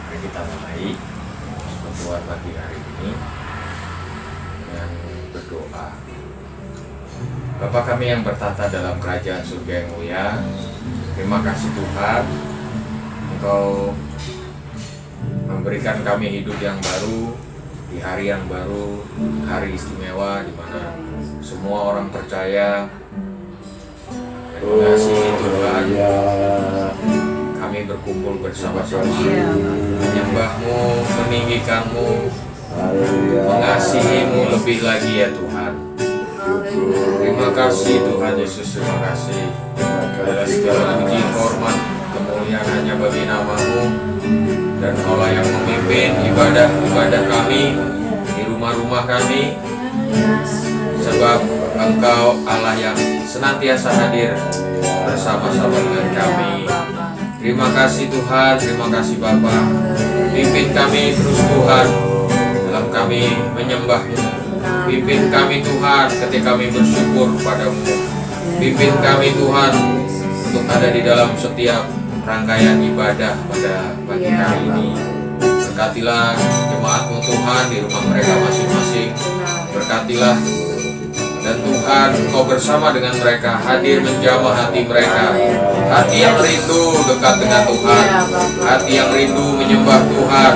Mari kita mulai pertemuan pagi hari ini dengan berdoa. Bapa kami yang bertata dalam kerajaan surga yang mulia, terima kasih Tuhan, Engkau memberikan kami hidup yang baru, di hari yang baru, hari istimewa di mana semua orang percaya. Terima kasih Tuhan, kami berkumpul bersama-sama, menyembah-Mu, meninggikan-Mu, mengasihi-Mu lebih lagi ya Tuhan. Terima kasih Tuhan Yesus, terima kasih. Adalah segala puji, hormat, kemuliaan hanya bagi nama-Mu, dan Kaulah yang memimpin ibadah kami di rumah-rumah kami, sebab Engkau Allah yang senantiasa hadir bersama-sama dengan kami. Terima kasih Tuhan, terima kasih Bapa. Pimpin kami terus Tuhan dalam kami menyembah-Mu. Pimpin kami Tuhan ketika kami bersyukur padamu. Pimpin kami Tuhan untuk ada di dalam setiap rangkaian ibadah pada pagi hari ini. Berkatilah jemaat-Mu Tuhan di rumah mereka masing-masing. Berkatilah, dan Tuhan Engkau bersama dengan mereka, hadir menjamah hati mereka, hati yang rindu dekat dengan Tuhan, hati yang rindu menyembah Tuhan.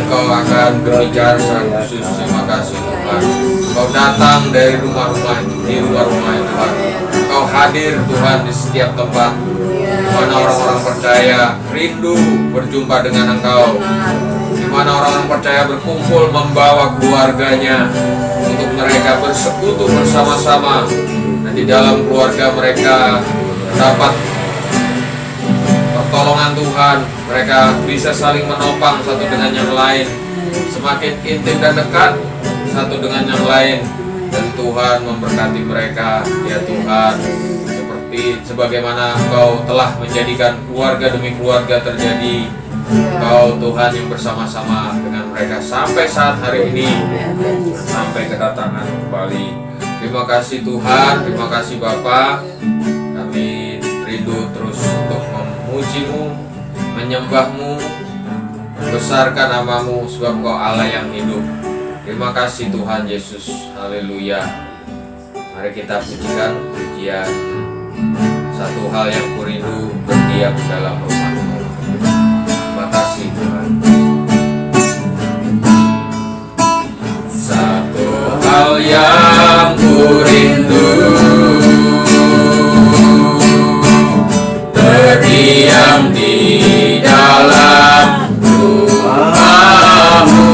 Engkau akan berbicara secara khusus. Terima kasih Tuhan, Engkau datang dari rumah-rumah, di rumah-rumah Tuhan. Engkau hadir Tuhan di setiap tempat di mana orang-orang percaya rindu berjumpa dengan Engkau, di mana orang-orang percaya berkumpul membawa keluarganya untuk mereka bersekutu bersama-sama, dan di dalam keluarga mereka dapat pertolongan Tuhan. Mereka bisa saling menopang satu dengan yang lain, semakin intim dan dekat satu dengan yang lain, dan Tuhan memberkati mereka ya Tuhan, seperti sebagaimana Engkau telah menjadikan keluarga demi keluarga terjadi. Engkau Tuhan yang bersama-sama dengan mereka sampai saat hari ini, sampai kedatangan kembali. Terima kasih Tuhan, terima kasih Bapa. Kami rindu terus untuk memuji-Mu, menyembah-Mu, membesarkan nama-Mu, sebab Engkau Allah yang hidup. Terima kasih Tuhan Yesus, haleluya. Mari kita pujikan pujian Satu Hal Yang Kurindu Berdiam Dalam Rumah-Mu. Terima kasih Tuhan. Satu hal yang kurindu, berdiam di dalam rumah-Mu.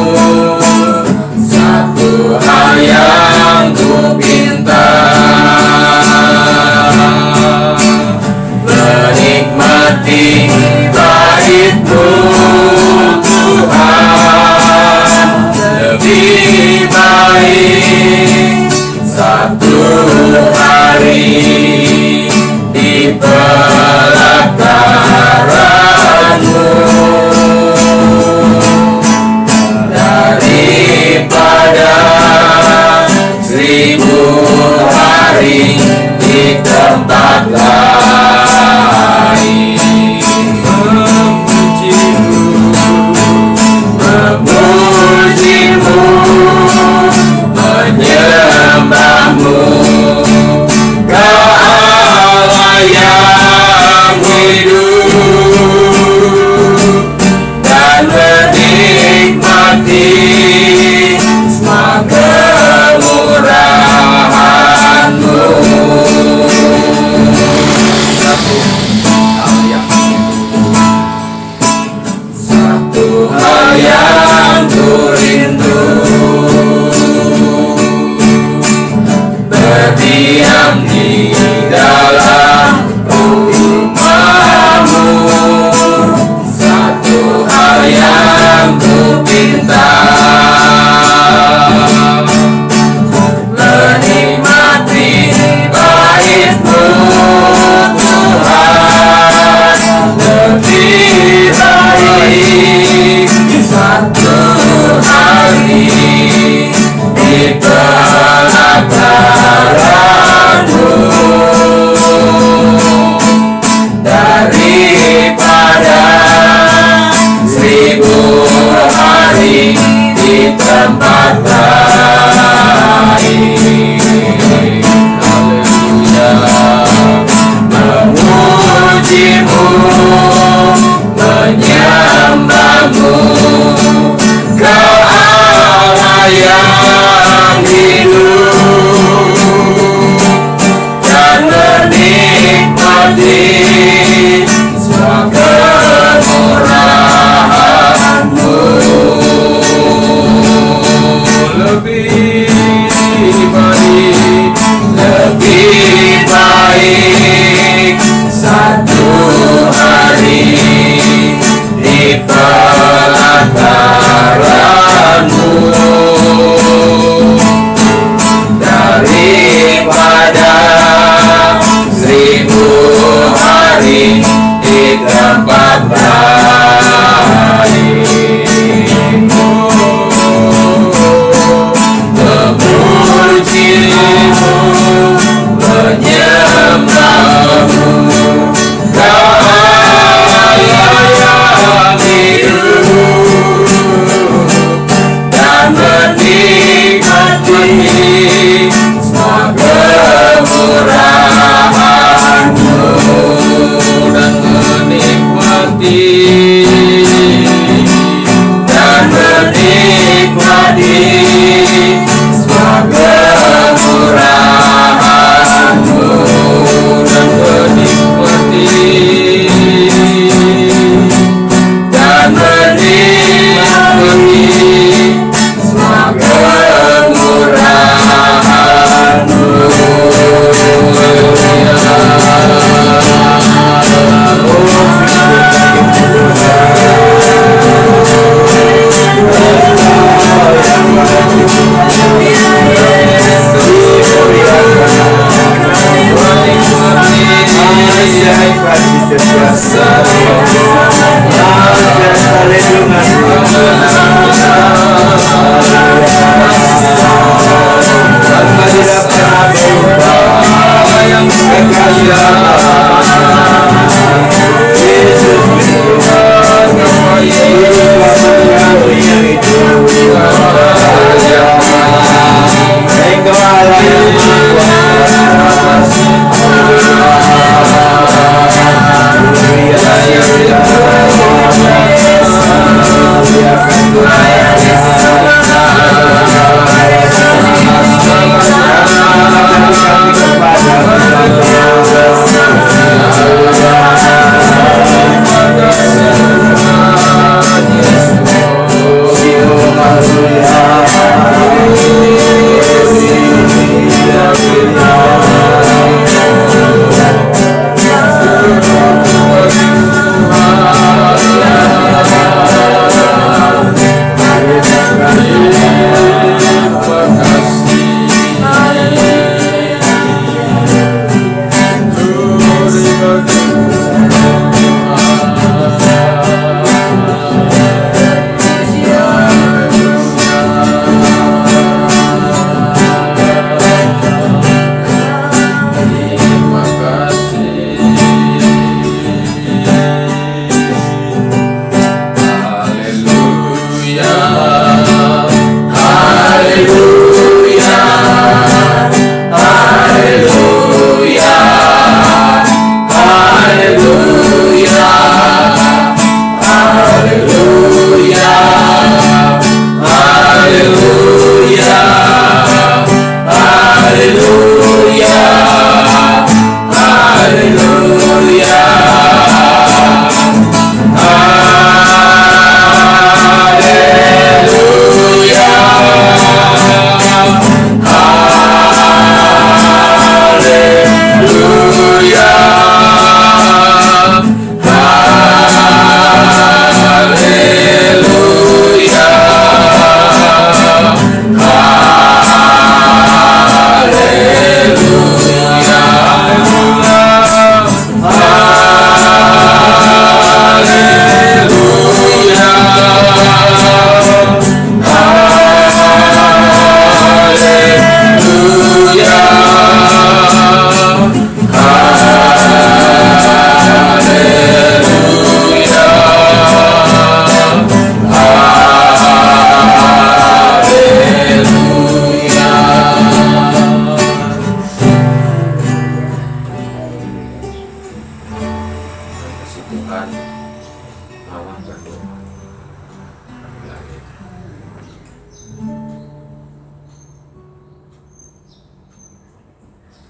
Satu hal yang ku pinta, menikmati bait-Mu Tuhan. Lebih baik satu hari di pelataran-Mu daripada 1000 hari di tempat lain. Memuji-Mu, menyembah-Mu, Kau Allah yang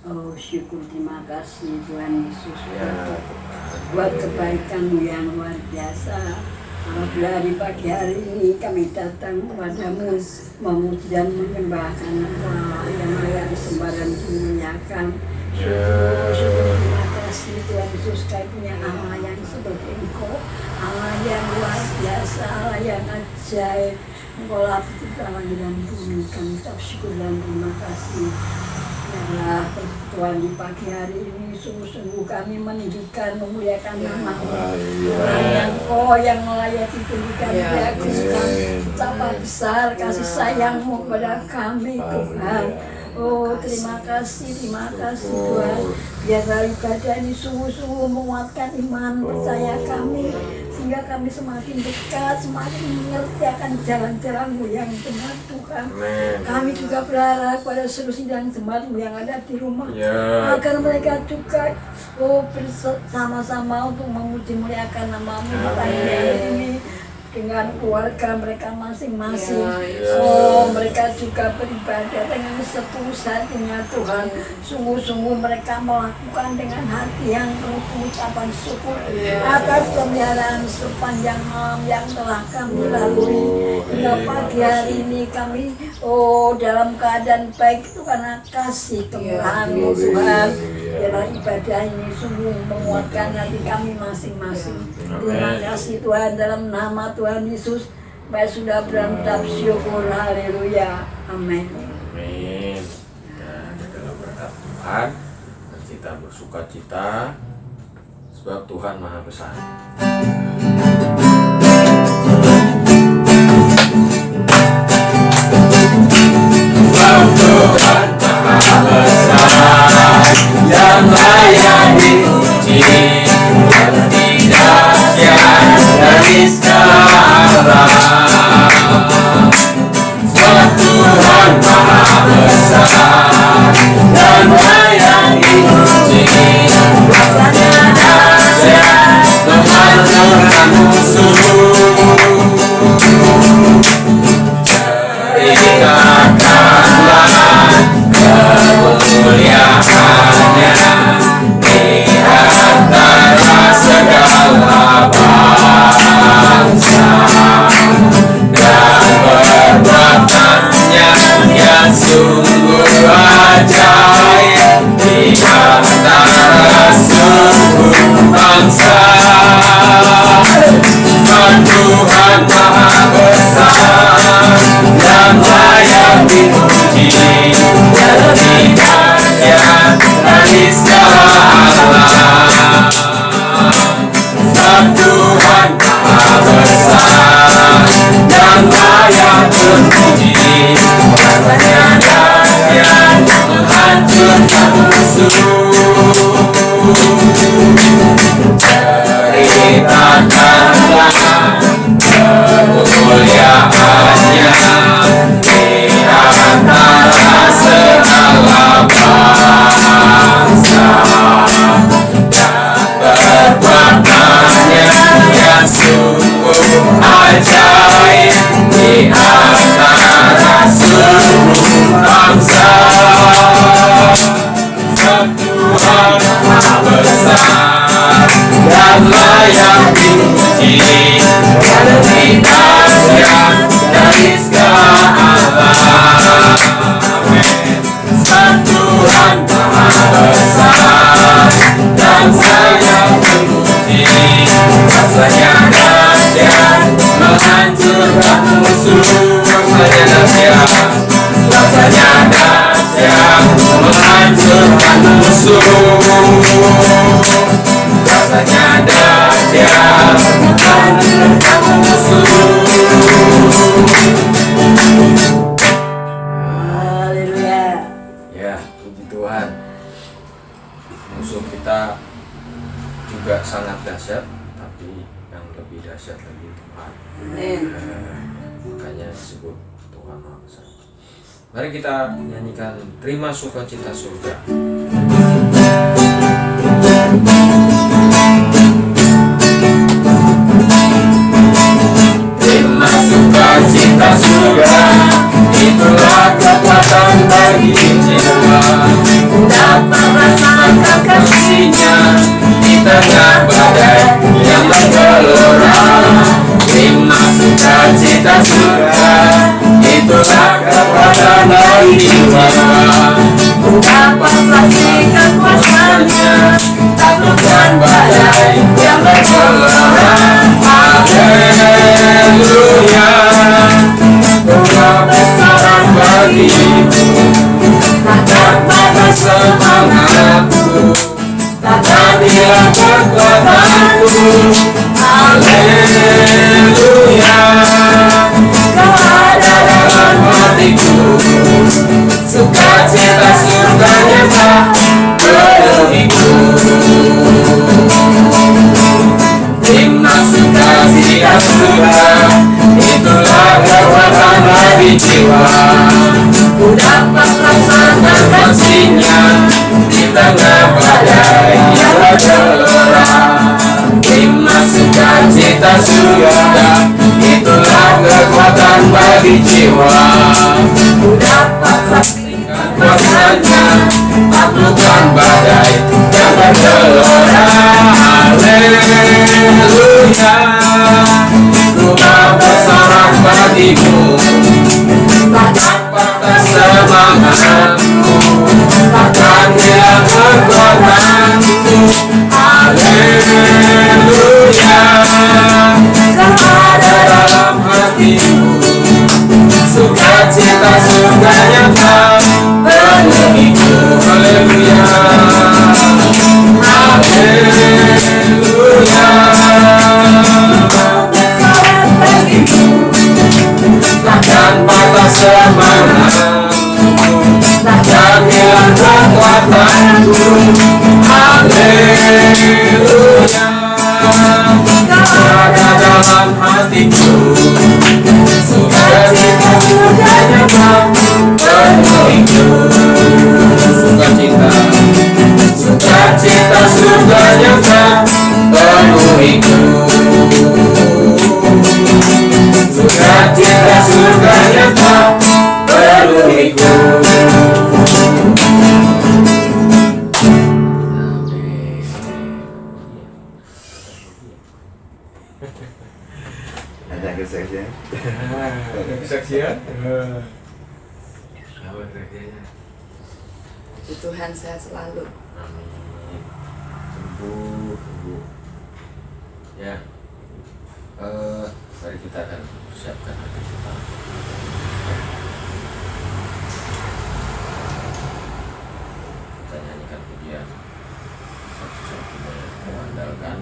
Oh syukur, terima kasih Tuhan Yesus buat kebaikan-Mu yang luar biasa. Apabila di pagi hari ini kami datang kepadamu memuji dan menyembahkan Allah yang layak disembah dan dimuliakan. Syukur, terima kasih Tuhan Yesus, Kau punya Allah yang seperti Engkau, Allah yang luar biasa, Allah yang ajaib. Engkau lah pencipta langit dan bumi. Kami ucap syukur dan terima kasih. Ya Tuhan, di pagi hari ini sungguh-sungguh kami meninggikan, memuliakan nama-Mu. Tuhan, Engkau yang layak ditinggikan, diagungkan. Betapa besar kasih sayang-Mu kepada kami, Tuhan. Oh terima kasih Tuhan. Biarlah ibadah ini sungguh-sungguh menguatkan iman percaya kami, sehingga kami semakin dekat, semakin mengerti akan jalan-jalan-Mu yang benar Tuhan. Kami juga berharap pada seluruh sidang jemaat-Mu yang ada di rumah, agar mereka juga bersama-sama untuk memuji muliakan nama-Mu pagi hari ini dengan keluarga mereka masing-masing. Oh mereka juga beribadah dengan setulus hatinya Tuhan. Sungguh-sungguh mereka melakukan dengan hati yang penuh pengucapan syukur atas pemeliharaan sepanjang malam yang telah kami lalui. Hingga pagi hari ini kami dalam keadaan baik itu karena kasih kemurahan-Mu Tuhan. Biarlah ibadah ini sungguh menguatkan hati kami masing-masing. Terima kasih Tuhan, dalam nama Tuhan Yesus kami sudah beranggap syukur. Haleluya, amin. Amin. Dan dalam berkat Tuhan kita bersuka cita sebab Tuhan Maha Besar. dan layak terpuji. Rasanya dahsyat menghancurkan musuh. Ceritakanlah kemuliaannya di antara segala bangsa, dan perbuatannya yang sungguh ajaib di antara seluruh bangsa. Tuhan Maha Besar dan layak dipuji, lebih dahsyat dari segala alam. Amin. Tuhan Maha Besar dan layak dipuji, rasanya dahsyat menghancurkan musuh. Rasanya dahsyat, rasanya dahsyat menghancurkan musuh. Rasanya dahsyat menghancurkan musuh. Haleluya. Ya, puji Tuhan. Musuh kita juga sangat dahsyat, tapi yang lebih dahsyat lagi Tuhan. Amin. Makanya disebut Tuhan Maha Besar. Mari kita nyanyikan Terima Sukacita Surga. Terima sukacita surga, itulah kekuatan bagi jiwa. Dapat rasakan kasihnya di tengah badai yang bergelora. Terima sukacita surga, itulah kekuatan bagi jiwa. Dapat saksikan kuasanya, taklukkan badai yang bergelora. Haleluya, Tuhan besar bagimu. Takkan pada semangatku, takkan hilang kekuatanku. Haleluya, Kau ada dalam hatiku. Sukacita surganya tak penuhiku. Terima sukacita surga, itulah kekuatan bagi jiwa. Ku dapat rasakan kasihnya di tengah badai yang bergelora. Terima sukacita surga, itulah kekuatan bagi jiwa. Ku dapat saksikan kuasanya, taklukkan badai yang bergelora. Haleluya, Tuhan besar bagimu. Takkan semangatku, takkan hilang kekuatanku. Haleluya, Kau ada dalam hatiku. Sukacita surganya tak penuhiku. Haleluya, haleluya, takkan patah semangatku, takkan hilang kekuatanku. Haleluya, Kau ada dalam hatiku. Sukacita surganya tak penuhiku. Sukacita, sukacita surganya tak penuhiku. Sukacita surganya tak penuhiku. Ada kesaksian? Ada kesaksian? Apa kesaksiannya? Puji Tuhan sehat selalu. Amin. Sembuh. Ya. Mari kita akan persiapkan hati kita. Kita nyanyikan pujian satu-satunya yang mengandalkan.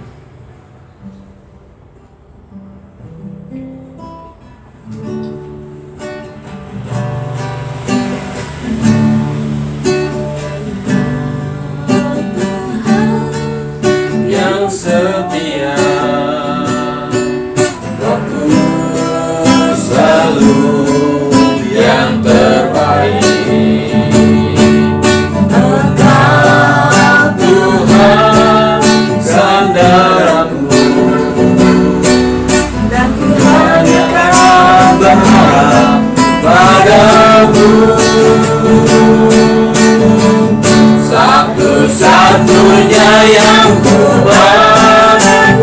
satu-satunya yang ku berjalan,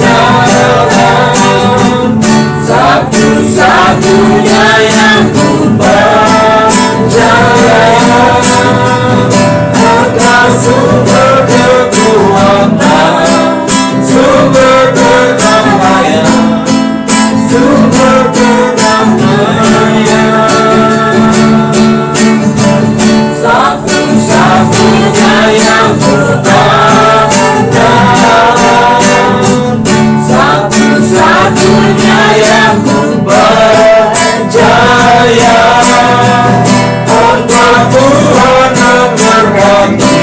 satu-satunya yang ku berjalan. Engkau sumber kekuatan, sumber kedamaian, sumber kedamaian. Satu-satunya yang ku andalkan, satu-satunya yang ku percaya. Engkau Tuhan memberkati,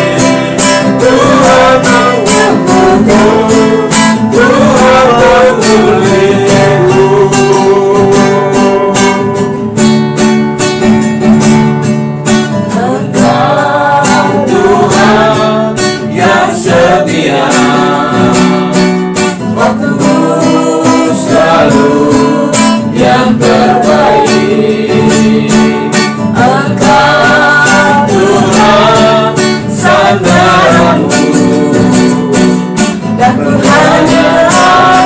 Tuhan menguatku, Tuhan memulihku. Engkau Tuhan yang setia, waktumu selalu yang terbaik. Engkau Tuhan sandaranku, dan ku hanya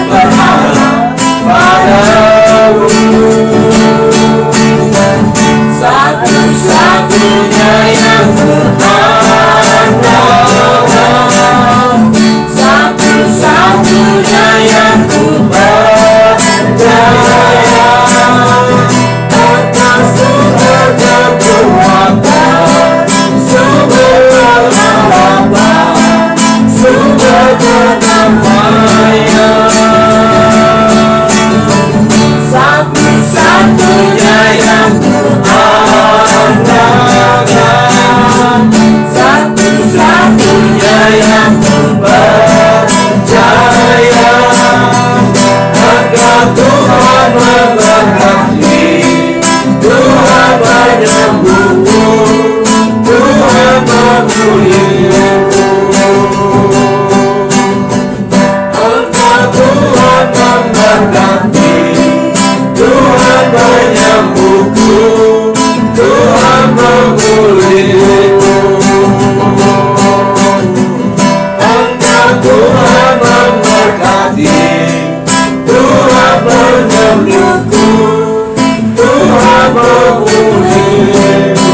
berharap padamu. Satu-satunya yang ku andalkan, satu-satunya yang ku percaya. Engkau sumber kekuatan, sumber pengharapan, sumber kedamaian. Satu-satunya yang ku andalkan, satu-satunya yang ku percaya. Engkau Tuhan memberkati, Tuhan menyembuhku, Tuhan memulihku. Engkau Tuhan memberkati, Tuhan menyembuhku, Tuhan memulihku. Engkau Tuhan memberkati, Tuhan menyembuhku, Tuhan memulihku.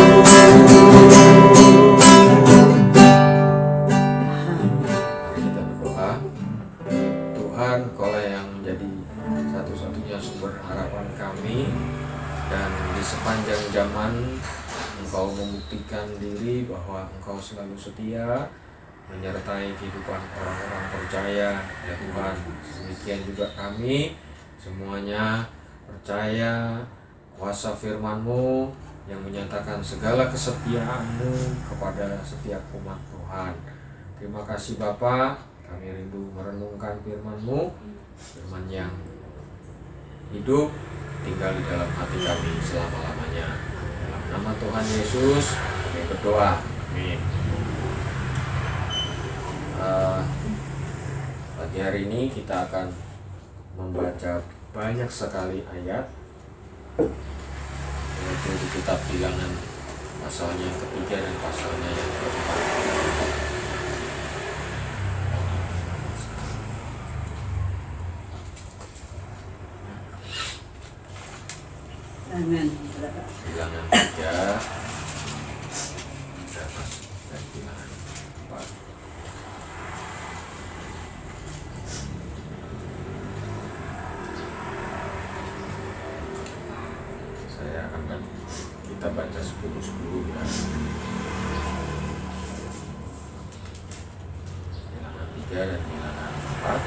Kita berdoa. Tuhan, Kaulah yang menjadi satu-satunya sumber harapan kami, dan di sepanjang zaman Engkau membuktikan diri bahwa Engkau selalu setia menyertai kehidupan orang-orang percaya, ya Tuhan. Demikian juga kami semuanya percaya kuasa firman-Mu yang menyatakan segala kesetiaan-Mu kepada setiap umat Tuhan. Terima kasih Bapa, kami rindu merenungkan firman-Mu, firman yang hidup, tinggal di dalam hati kami selama-lamanya. Dalam nama Tuhan Yesus kami berdoa, amin. Pagi hari ini kita akan membaca banyak sekali ayat, yaitu di kitab Bilangan pasalnya yang ketiga dan pasalnya yang keempat. Bilangan 3 dan Bilangan 4. Kita baca 10 ya. Bilangan 3 dan Bilangan 4.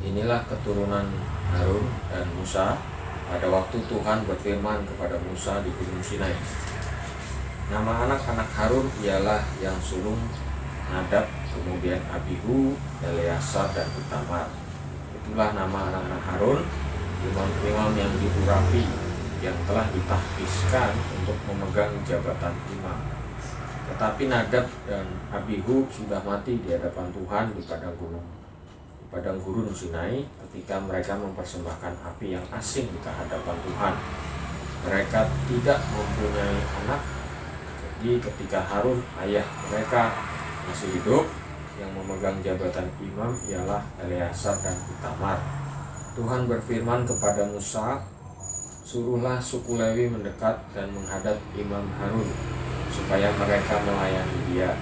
Inilah keturunan Harun dan Musa pada waktu Tuhan berfirman kepada Musa di Gunung Sinai. Nama anak-anak Harun ialah yang sulung Nadab, kemudian Abihu, Eleazar, dan Itamar. Itulah nama anak-anak Harun, imam-imam yang diurapi, yang telah ditahbiskan untuk memegang jabatan imam. Tetapi Nadab dan Abihu sudah mati di hadapan Tuhan di padang gurun Sinai ketika mereka mempersembahkan api yang asing di hadapan Tuhan. mereka tidak mempunyai anak. Jadi ketika Harun ayah mereka masih hidup, yang memegang jabatan imam ialah Eleazar dan Itamar. Tuhan berfirman kepada Musa, "Suruhlah suku Lewi mendekat dan menghadap Imam Harun, supaya mereka melayani dia.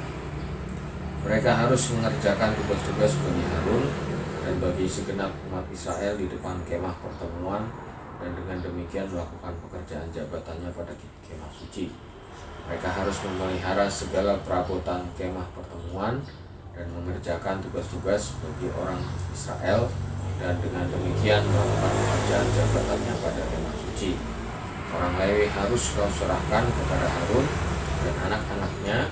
Mereka harus mengerjakan tugas-tugas bagi Harun dan bagi segenap umat Israel di depan kemah pertemuan, dan dengan demikian melakukan pekerjaan jabatannya pada kemah suci. Mereka harus memelihara segala perabotan kemah pertemuan dan mengerjakan tugas-tugas bagi orang Israel, dan dengan demikian melakukan pekerjaan jabatannya pada kemah suci. Orang Lewi harus kau serahkan kepada Harun dan anak-anaknya.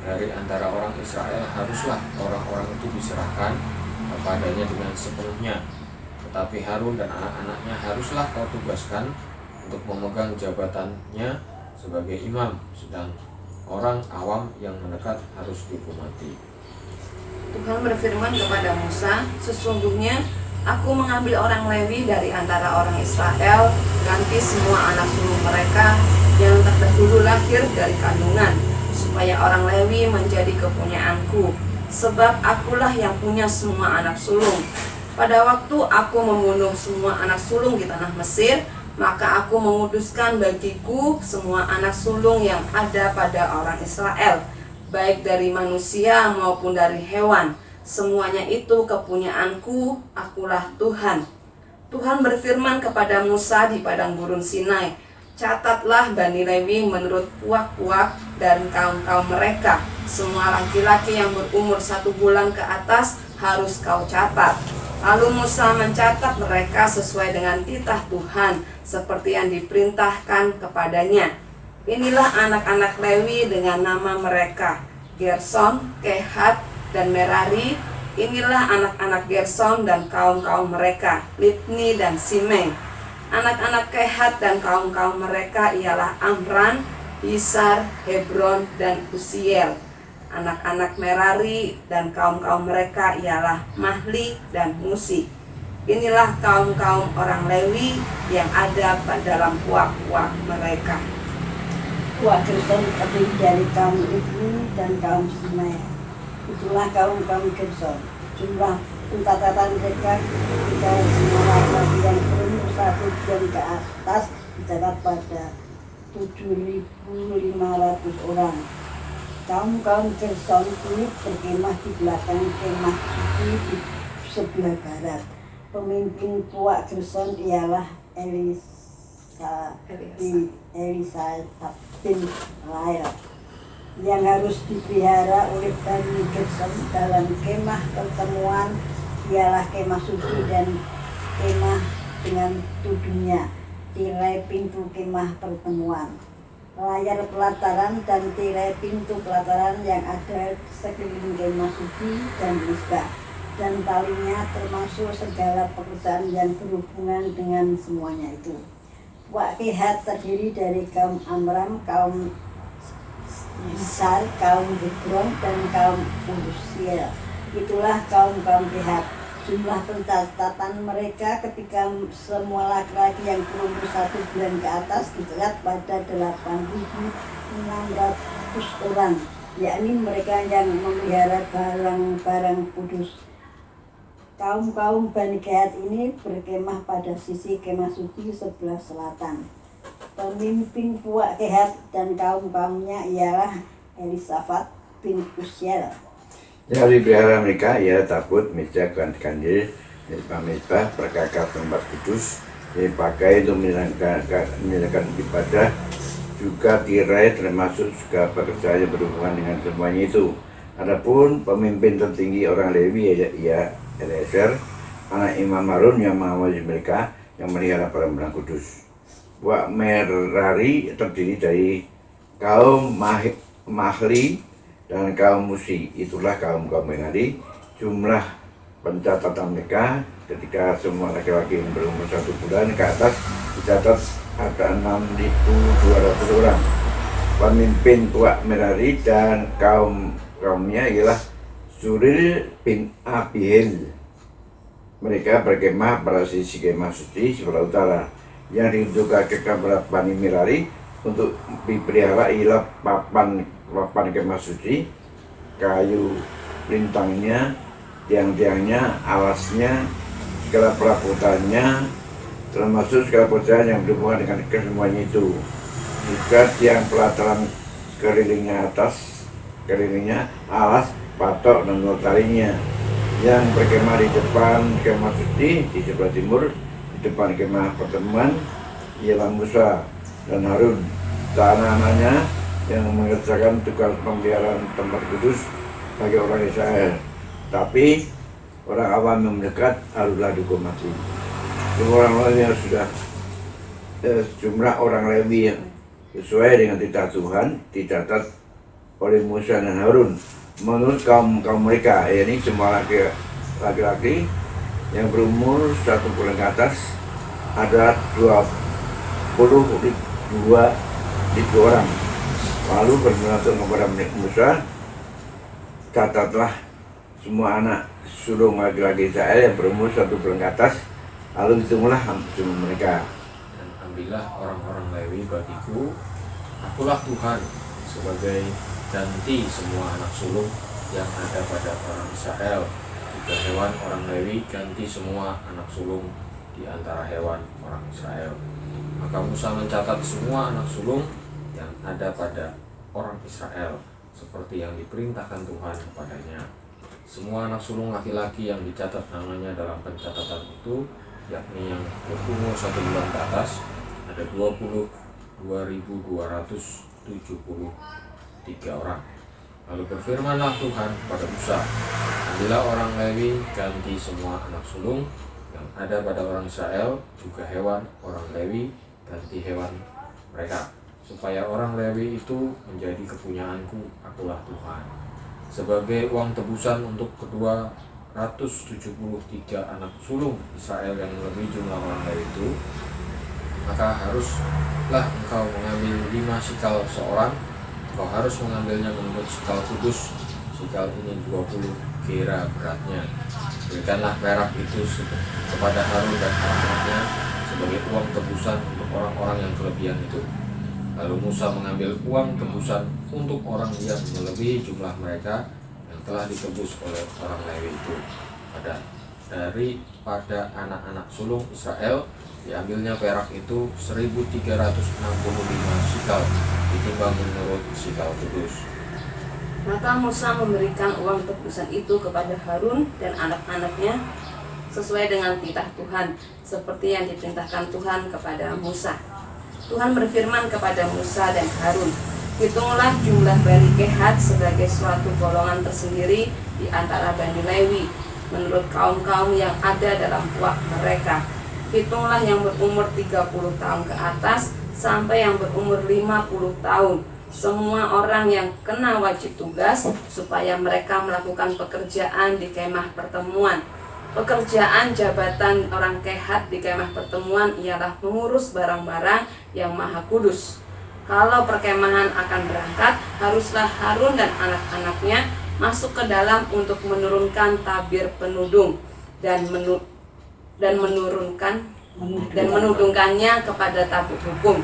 Dari antara orang Israel haruslah orang-orang itu diserahkan kepadanya dengan sepenuhnya. Tetapi Harun dan anak-anaknya haruslah kau tugaskan untuk memegang jabatannya sebagai imam, sedang orang awam yang mendekat harus dihukum mati." Tuhan berfirman kepada Musa, "Sesungguhnya aku mengambil orang Lewi dari antara orang Israel, ganti semua anak sulung mereka yang terdahulu lahir dari kandungan, supaya orang Lewi menjadi kepunyaanku, sebab akulah yang punya semua anak sulung. Pada waktu aku membunuh semua anak sulung di tanah Mesir, maka aku menguduskan bagiku semua anak sulung yang ada pada orang Israel, baik dari manusia maupun dari hewan. Semuanya itu kepunyaanku, akulah Tuhan." Tuhan berfirman kepada Musa di padang gurun Sinai, "Catatlah Bani Lewi menurut puak-puak dan kaum-kaum mereka. Semua laki-laki yang berumur 1 bulan ke atas harus kau catat." Lalu Musa mencatat mereka sesuai dengan titah Tuhan, seperti yang diperintahkan kepadanya. Inilah anak-anak Lewi dengan nama mereka: Gerson, Kehat, dan Merari. Inilah anak-anak Gerson dan kaum-kaum mereka: Libni dan Simei. Anak-anak Kehat dan kaum-kaum mereka ialah Amran, Isar, Hebron, dan Usiel. Anak-anak Merari dan kaum-kaum mereka ialah Mahli dan Musi. Inilah kaum-kaum orang Lewi yang ada dalam puak-puak mereka. Puak Gerson terdiri dari kaum Libni dan kaum Simei. Itulah kaum-kaum Gerson. Jumlah pencatatan mereka ketika semua laki-laki yang berumur 1 bulan ke atas dicatat pada 7.500 orang. Kaum-kaum Gerson ini berkemah di belakang kemah suci di sebelah barat. Pemimpin puak Gerson ialah Elisa bin Lael, yang harus dipelihara oleh Bani Gerson dalam kemah pertemuan ialah kemah suci dan kemah dengan tudungnya, tirai pintu kemah pertemuan, layar pelataran dan tirai pintu pelataran yang ada sekeliling kemah suci dan misbah, dan talinya, termasuk segala pekerjaan yang berhubungan dengan semuanya itu. Puak Kehat terdiri dari kaum Amram, kaum Isar, kaum Hebron, dan kaum Usiel. Itulah kaum-kaum Kehat. Jumlah pencatatan mereka ketika semua laki-laki yang berumur 1 bulan ke atas dicatat pada 8.600 orang, yakni mereka yang memelihara barang-barang kudus. Kaum-kaum Bani Kehat ini berkemah pada sisi kemah suci sebelah selatan. Pemimpin puak Kehat dan kaum-kaumnya ialah Elisafat bin Usiel. Dari pelihara mereka ialah tabut, meja, kandil, mezbah, perkakas tempat kudus, dipakai untuk menjalankan ibadah, juga tirai, termasuk juga pekerjaan yang berhubungan dengan semuanya itu. Adapun pemimpin tertinggi orang Lewi ia Eleazar, anak Imam Harun yang mengawasi mereka, yang melihara barang-barang kudus. Puak Merari terdiri dari kaum Mahli dan kaum Musi. Itulah kaum-kaum Merari. Jumlah pencatatan mereka ketika semua laki-laki yang berumur 1 bulan ke atas dicatat ada 6.200 orang. Pemimpin puak Merari dan kaumnya ialah Suril bin Abiel. Mereka berkemah pada sisi kemah suci sebelah utara. yang ditugaskan kepada Bani Merari untuk dipelihara ialah papan kemah suci, kayu lintangnya, tiang-tiangnya, alasnya, segala perabotannya, termasuk segala pekerjaan yang berhubungan dengan kesemuanya itu. Juga tiang pelataran kelilingnya, alas, patok, dan notarinya yang berkemah di depan kemah suci di sebelah timur, di depan kemah pertemuan ialah Musa dan Harun dan anak-anaknya yang mengerjakan tugas pemeliharaan tempat kudus bagi orang Israel. Tapi orang awam yang mendekat haruslah dihukum mati. Semua orang lain yang sudah jumlah orang Lewi yang sesuai dengan titah Tuhan dicatat oleh Musa dan Harun menurut kaum mereka, yakni semua laki-laki yang berumur 1 bulan ke atas ada 22 orang. Lalu berkata kepada Musa, catatlah semua anak sulung laki-laki Israel yang berumur 1 bulan ke atas, lalu hitunglah semua mereka. Dan ambillah orang-orang Lewi bagiku, akulah Tuhan, sebagai ganti semua anak sulung yang ada pada orang Israel. Juga hewan orang Lewi ganti semua anak sulung di antara hewan orang Israel. Maka Musa mencatat semua anak sulung yang ada pada orang Israel seperti yang diperintahkan Tuhan kepadanya. Semua anak sulung laki-laki yang dicatat namanya dalam pencatatan itu, yakni yang berumur 1 bulan ke atas, ada 22.273 orang. Lalu berfirmanlah Tuhan kepada Musa, ambillah orang Lewi ganti semua anak sulung yang ada pada orang Israel, juga hewan orang Lewi ganti hewan mereka, supaya orang Lewi itu menjadi kepunyaanku, akulah Tuhan. Sebagai uang tebusan untuk kedua 173 anak sulung Israel yang lebih jumlah orang Lewi itu, maka haruslah engkau mengambil 5 sikal seorang. Engkau harus mengambilnya menurut sikal kudus. Sikal ini 20 kira beratnya. Berikanlah perak itu kepada Harun dan anak-anaknya sebagai uang tebusan untuk orang-orang yang kelebihan itu. Lalu Musa mengambil uang tebusan untuk orang yang melebihi jumlah mereka yang telah ditebus oleh orang Lewi itu. Daripada anak-anak sulung Israel diambilnya perak itu 1.365 sikal, ditimbang menurut sikal kudus. Maka Musa memberikan uang tebusan itu kepada Harun dan anak-anaknya sesuai dengan titah Tuhan, seperti yang diperintahkan Tuhan kepada Musa. Tuhan berfirman kepada Musa dan Harun, hitunglah jumlah Bani Kehat sebagai suatu golongan tersendiri di antara Bani Lewi, menurut kaum-kaum yang ada dalam puak mereka. Hitunglah yang berumur 30 tahun ke atas sampai yang berumur 50 tahun, semua orang yang kena wajib tugas, supaya mereka melakukan pekerjaan di kemah pertemuan. Pekerjaan jabatan orang Kehat di kemah pertemuan ialah mengurus barang-barang yang maha kudus. Kalau perkemahan akan berangkat, haruslah Harun dan anak-anaknya masuk ke dalam untuk menurunkan tabir penudung dan menudungkannya kepada tabut hukum.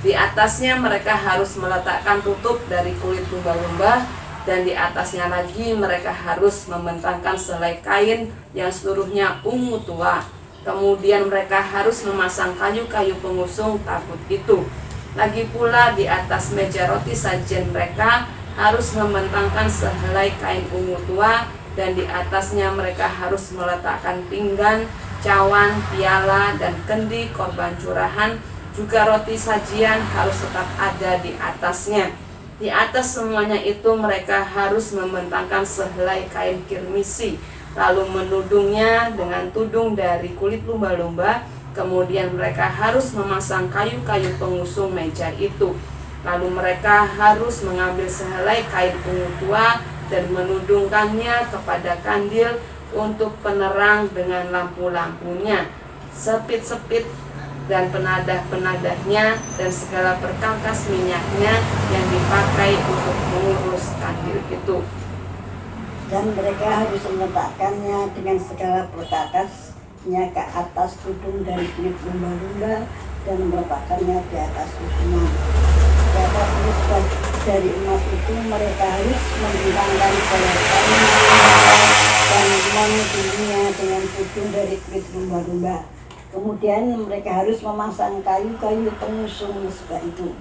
Di atasnya mereka harus meletakkan tutup dari kulit lumba-lumba, dan di atasnya lagi mereka harus membentangkan selai kain yang seluruhnya ungu tua. Kemudian mereka harus memasang kayu-kayu pengusung tabut itu. Lagi pula di atas meja roti sajian mereka harus membentangkan sehelai kain ungu tua, dan di atasnya mereka harus meletakkan pinggan, cawan, piala, dan kendi korban curahan. Juga roti sajian harus tetap ada di atasnya. Di atas semuanya itu mereka harus membentangkan sehelai kain kirmisi, lalu menudungnya dengan tudung dari kulit lumba-lumba. Kemudian mereka harus memasang kayu-kayu pengusung meja itu. Lalu mereka harus mengambil sehelai kain ungu tua dan menudungkannya kepada kandil untuk penerang dengan lampu-lampunya, sepit-sepit dan penadah-penadahnya, dan segala perkakas minyaknya yang dipakai untuk mengurus kandil itu. Dan mereka harus meletakkannya dengan segala perkakasnya ke atas tudung dari kulit lumba-lumba dan meletakkannya di atas usungan. Di atas mesbah dari emas itu mereka harus membentangkan selai kain dan menutupinya dengan tudung dari kulit lumba-lumba. Kemudian mereka harus memasang kayu-kayu pengusung mesbah itu.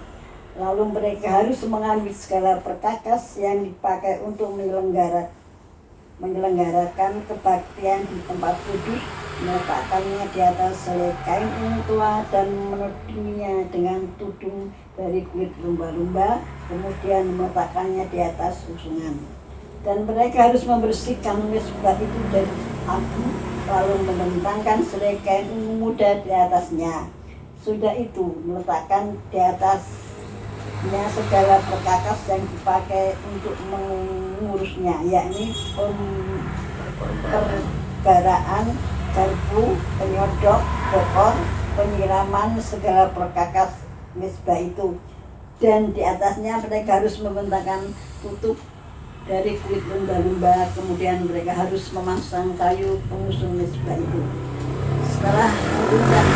Lalu mereka harus mengambil segala perkakas yang dipakai untuk menyelenggarakan kebaktian di tempat kudus, meletakkannya di atas selai kain tua dan menutupinya dengan tudung dari kulit lumba-lumba, kemudian meletakkannya di atas usungan. Dan mereka harus membersihkan mesbah itu dari abu, lalu membentangkan selai kain ungu muda di atasnya. Sudah itu meletakkan di atasnya segala perkakas yang dipakai untuk mengurusnya, yakni perbaraan, garpu, penyodok, bokor, penyiraman segala perkakas mesbah itu. Dan di atasnya mereka harus membentangkan tutup dari kulit lumba-lumba, kemudian mereka harus memasang kayu pengusung mesbah itu. Setelah mengundang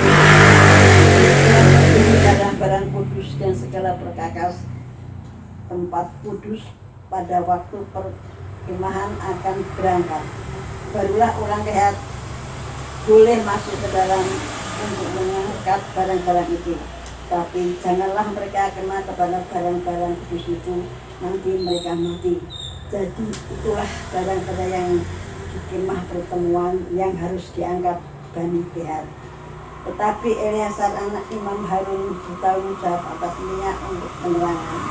barang-barang kudus dan segala perkakas tempat kudus pada waktu perkemahan akan berangkat, barulah orang lihat boleh masuk ke dalam untuk mengangkat barang-barang itu. Tapi janganlah mereka kena kepada barang-barang kudus itu, nanti mereka mati. Jadi itulah barang-barang yang di kemah pertemuan yang harus diangkat Bani Kehat. Tetapi Eleazar anak Imam Harun bertanggung jawab atas minyak untuk penerangan,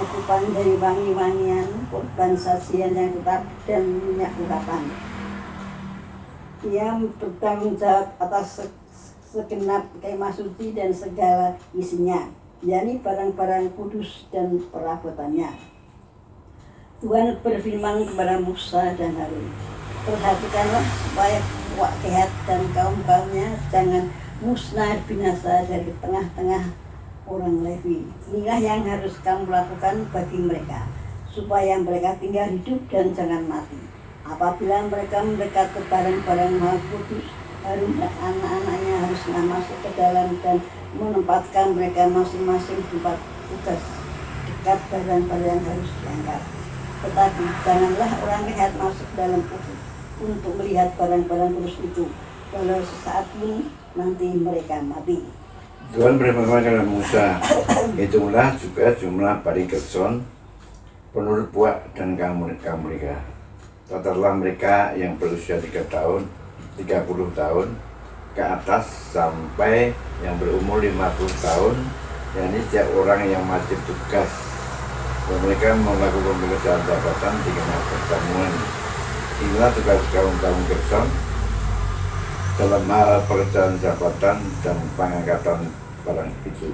ukupan dari wangi-wangian, korban sajian yang tetap, dan minyak urapan. Ia bertanggung jawab atas segenap kemah suci dan segala isinya, yakni barang-barang kudus dan perabotannya. Tuhan berfirman kepada Musa dan Harun, perhatikanlah supaya Wak Kehat dan kaum-kaumnya jangan musnah binasa dari tengah-tengah orang Lewi. Inilah yang harus kamu lakukan bagi mereka, supaya mereka tinggal hidup dan jangan mati. Apabila mereka mendekat ke barang-barang maha kudus, Harun dan anak-anaknya haruslah masuk ke dalam dan menempatkan mereka masing-masing di tempat tugas dekat barang-barang yang harus diangkat. Tetapi janganlah orang Kehat masuk dalam untuk melihat barang-barang kudus itu, kalau sesaat pun nanti mereka mati. Tuhan berfirman kepada Musa, hitunglah juga jumlah Bani Gerson, penurut Puak dan kaum mereka. Totallah mereka yang berusia 30 tahun ke atas sampai yang berumur 50 tahun, yakni setiap orang yang wajib tugas. Dan mereka melakukan pekerjaan jabatan di kemah pertemuan. Inilah tugas kaum Gerson dalam hal pekerjaan jabatan dan pengangkatan barang itu.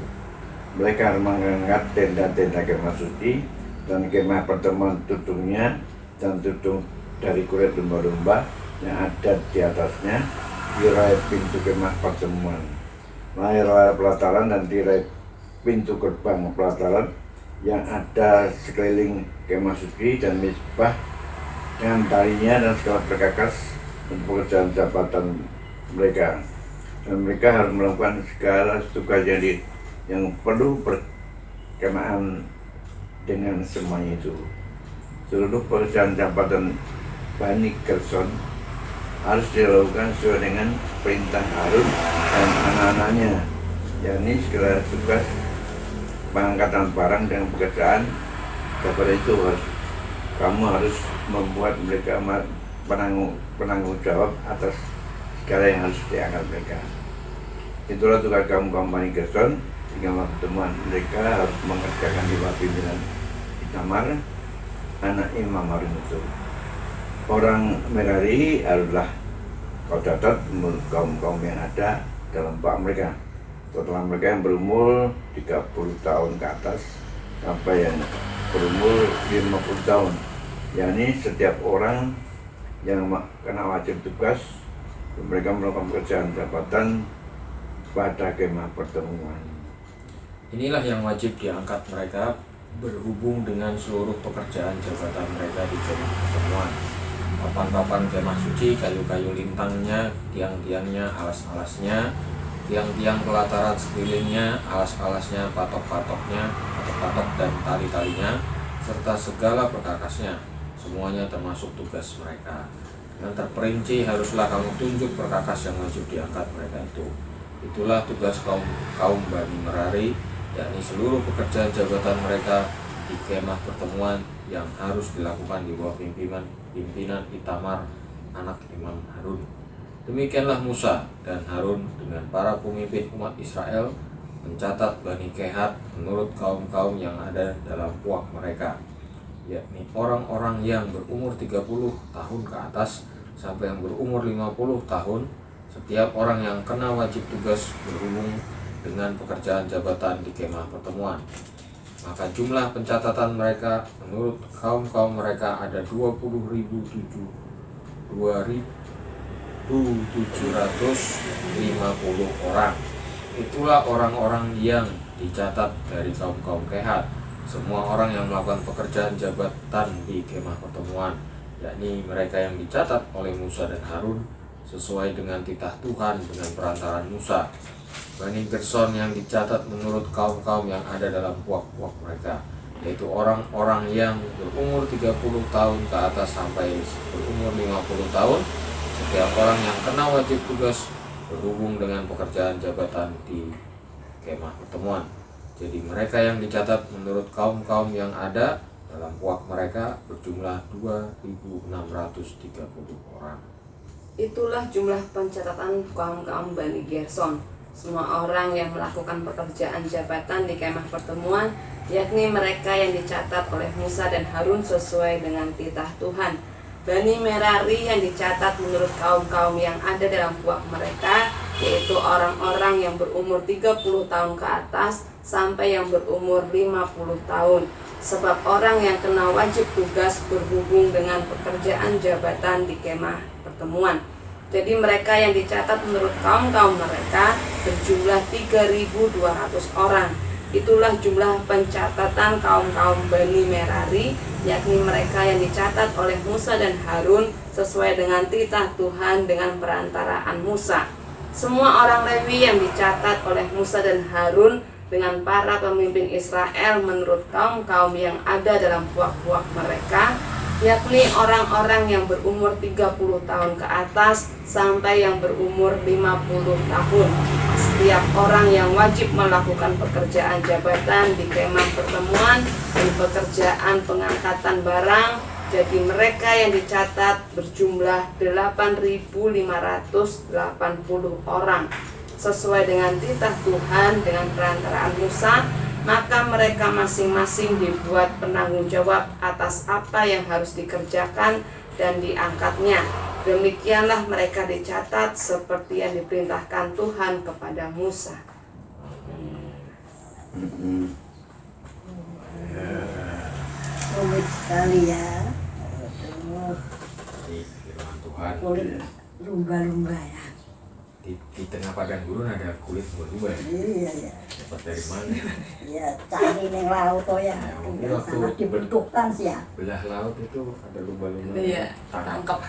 Mereka harus mengangkat tenda-tenda kemah suci dan kemah pertemuan tudungnya dan tudung dari kulit lumba-lumba yang ada di atasnya, tirai pintu kemah pertemuan, tirai pelataran dan tirai pintu gerbang pelataran yang ada sekeliling kemah suci dan misbah dengan talinya dan segala perkakas untuk pekerjaan jabatan mereka. Dan mereka harus melakukan segala tugas yang perlu berkenaan dengan semuanya itu. Seluruh pekerjaan jabatan Bani Gerson harus dilakukan sesuai dengan perintah Harun dan anak-anaknya, yakni segala tugas pengangkatan barang dan pekerjaan daripada itu kamu harus membuat mereka penanggung jawab atas segala yang harus diangkat mereka. Itulah tugas kaum Bani Gerson hingga pertemuan. Mereka harus mengerjakan di bawah pimpinan Itamar anak Imam Harun itu. Orang Merari adalah kau catat kaum yang ada dalam bak mereka. Total mereka yang berumur 30 tahun ke atas sampai yang berumur 50 tahun, yakni setiap orang yang kena wajib tugas, mereka melakukan pekerjaan jabatan pada kemah pertemuan. Inilah yang wajib diangkat mereka berhubung dengan seluruh pekerjaan jabatan mereka di kemah pertemuan. Papan-papan kemah suci, kayu-kayu lintangnya, tiang-tiangnya, alas-alasnya, tiang-tiang pelataran sekelilingnya, alas-alasnya, patok-patoknya, patok-patok dan tali-talinya, serta segala perkakasnya, semuanya termasuk tugas mereka. Dengan terperinci haruslah kamu tunjuk perkakas yang wajib diangkat mereka itu. Itulah tugas kaum Bani Merari, yakni seluruh pekerjaan jabatan mereka di kemah pertemuan yang harus dilakukan di bawah pimpinan Itamar, anak Imam Harun. Demikianlah Musa dan Harun dengan para pemimpin umat Israel mencatat Bani Kehat menurut kaum-kaum yang ada dalam puak mereka, yakni orang-orang yang berumur 30 tahun ke atas sampai yang berumur 50 tahun, setiap orang yang kena wajib tugas berhubung dengan pekerjaan jabatan di kemah pertemuan. Maka jumlah pencatatan mereka menurut kaum-kaum mereka ada 20.750 orang. Itulah orang-orang yang dicatat dari kaum-kaum Kehat, semua orang yang melakukan pekerjaan jabatan di kemah pertemuan, yakni mereka yang dicatat oleh Musa dan Harun sesuai dengan titah Tuhan dengan perantaraan Musa. Bani Gerson yang dicatat menurut kaum-kaum yang ada dalam puak-puak mereka, yaitu orang-orang yang berumur 30 tahun ke atas sampai berumur 50 tahun, setiap orang yang kena wajib tugas berhubung dengan pekerjaan jabatan di kemah pertemuan. Jadi mereka yang dicatat menurut kaum-kaum yang ada dalam puak mereka berjumlah 2.630 orang. Itulah jumlah pencatatan kaum-kaum Bani Gerson, semua orang yang melakukan pekerjaan jabatan di kemah pertemuan, yakni mereka yang dicatat oleh Musa dan Harun sesuai dengan titah Tuhan. Bani Merari yang dicatat menurut kaum-kaum yang ada dalam puak mereka, yaitu orang-orang yang berumur 30 tahun ke atas sampai yang berumur 50 tahun. Sebab orang yang kena wajib tugas berhubung dengan pekerjaan jabatan di kemah pertemuan. Jadi mereka yang dicatat menurut kaum-kaum mereka berjumlah 3.200 orang. Itulah jumlah pencatatan kaum-kaum Bani Merari, yakni mereka yang dicatat oleh Musa dan Harun sesuai dengan titah Tuhan dengan perantaraan Musa. Semua orang Lewi yang dicatat oleh Musa dan Harun dengan para pemimpin Israel menurut kaum-kaum yang ada dalam puak-puak mereka, yakni orang-orang yang berumur 30 tahun ke atas sampai yang berumur 50 tahun. Setiap orang yang wajib melakukan pekerjaan jabatan di kemah pertemuan dan pekerjaan pengangkatan barang, jadi mereka yang dicatat berjumlah 8.580 orang. Sesuai dengan titah Tuhan dengan perantaraan Musa, maka mereka masing-masing dibuat penanggung jawab atas apa yang harus dikerjakan dan diangkatnya. Demikianlah mereka dicatat seperti yang diperintahkan Tuhan kepada Musa. Rumit sekali ya. Di firman Tuhan, Kulit lumba-lumba ya. di tengah padang gurun ada kulit lumba-lumba. Iya ya. Dapat dari mana? Ya cari neng laut oh ya. Mungkin Udah waktu sangat dibentukkan sih ya. belah laut itu ada lumba-lumba. Iya, tangkap. tangkap.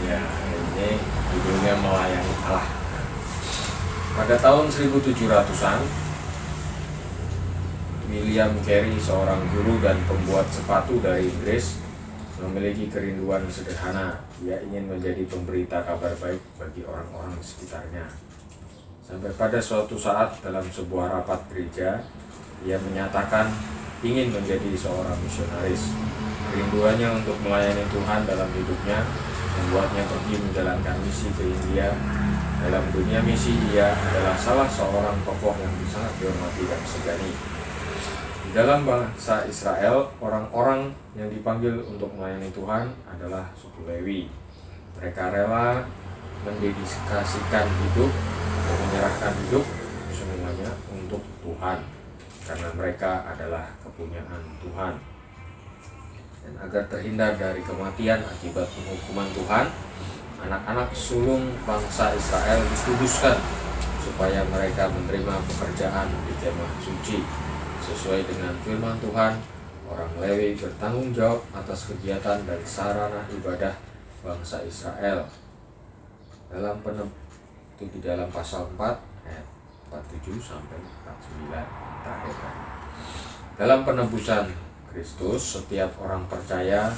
Ya, ini judulnya Melayani Allah. Pada tahun 1700-an, William Carey, seorang guru dan pembuat sepatu dari Inggris, memiliki kerinduan sederhana. Dia ingin menjadi pemberita kabar baik bagi orang-orang di sekitarnya. Sampai pada suatu saat dalam sebuah rapat gereja, dia menyatakan ingin menjadi seorang misionaris. Kerinduannya untuk melayani Tuhan dalam hidupnya membuatnya pergi menjalankan misi ke India. Dalam dunia misi, ia adalah salah seorang tokoh yang sangat dihormati dan disegani. Di dalam bangsa Israel, orang-orang yang dipanggil untuk melayani Tuhan adalah suku Lewi. Mereka rela mendedikasikan hidup dan menyerahkan hidup semuanya untuk Tuhan, karena mereka adalah kepunyaan Tuhan. Dan agar terhindar dari kematian akibat penghukuman Tuhan, anak-anak sulung bangsa Israel dikuduskan supaya mereka menerima pekerjaan di kemah suci. Sesuai dengan firman Tuhan, orang Lewi bertanggung jawab atas kegiatan dan sarana ibadah bangsa Israel. dalam itu di dalam pasal 4 ayat 47 sampai 49 terakhir. Dalam penebusan Kristus, setiap orang percaya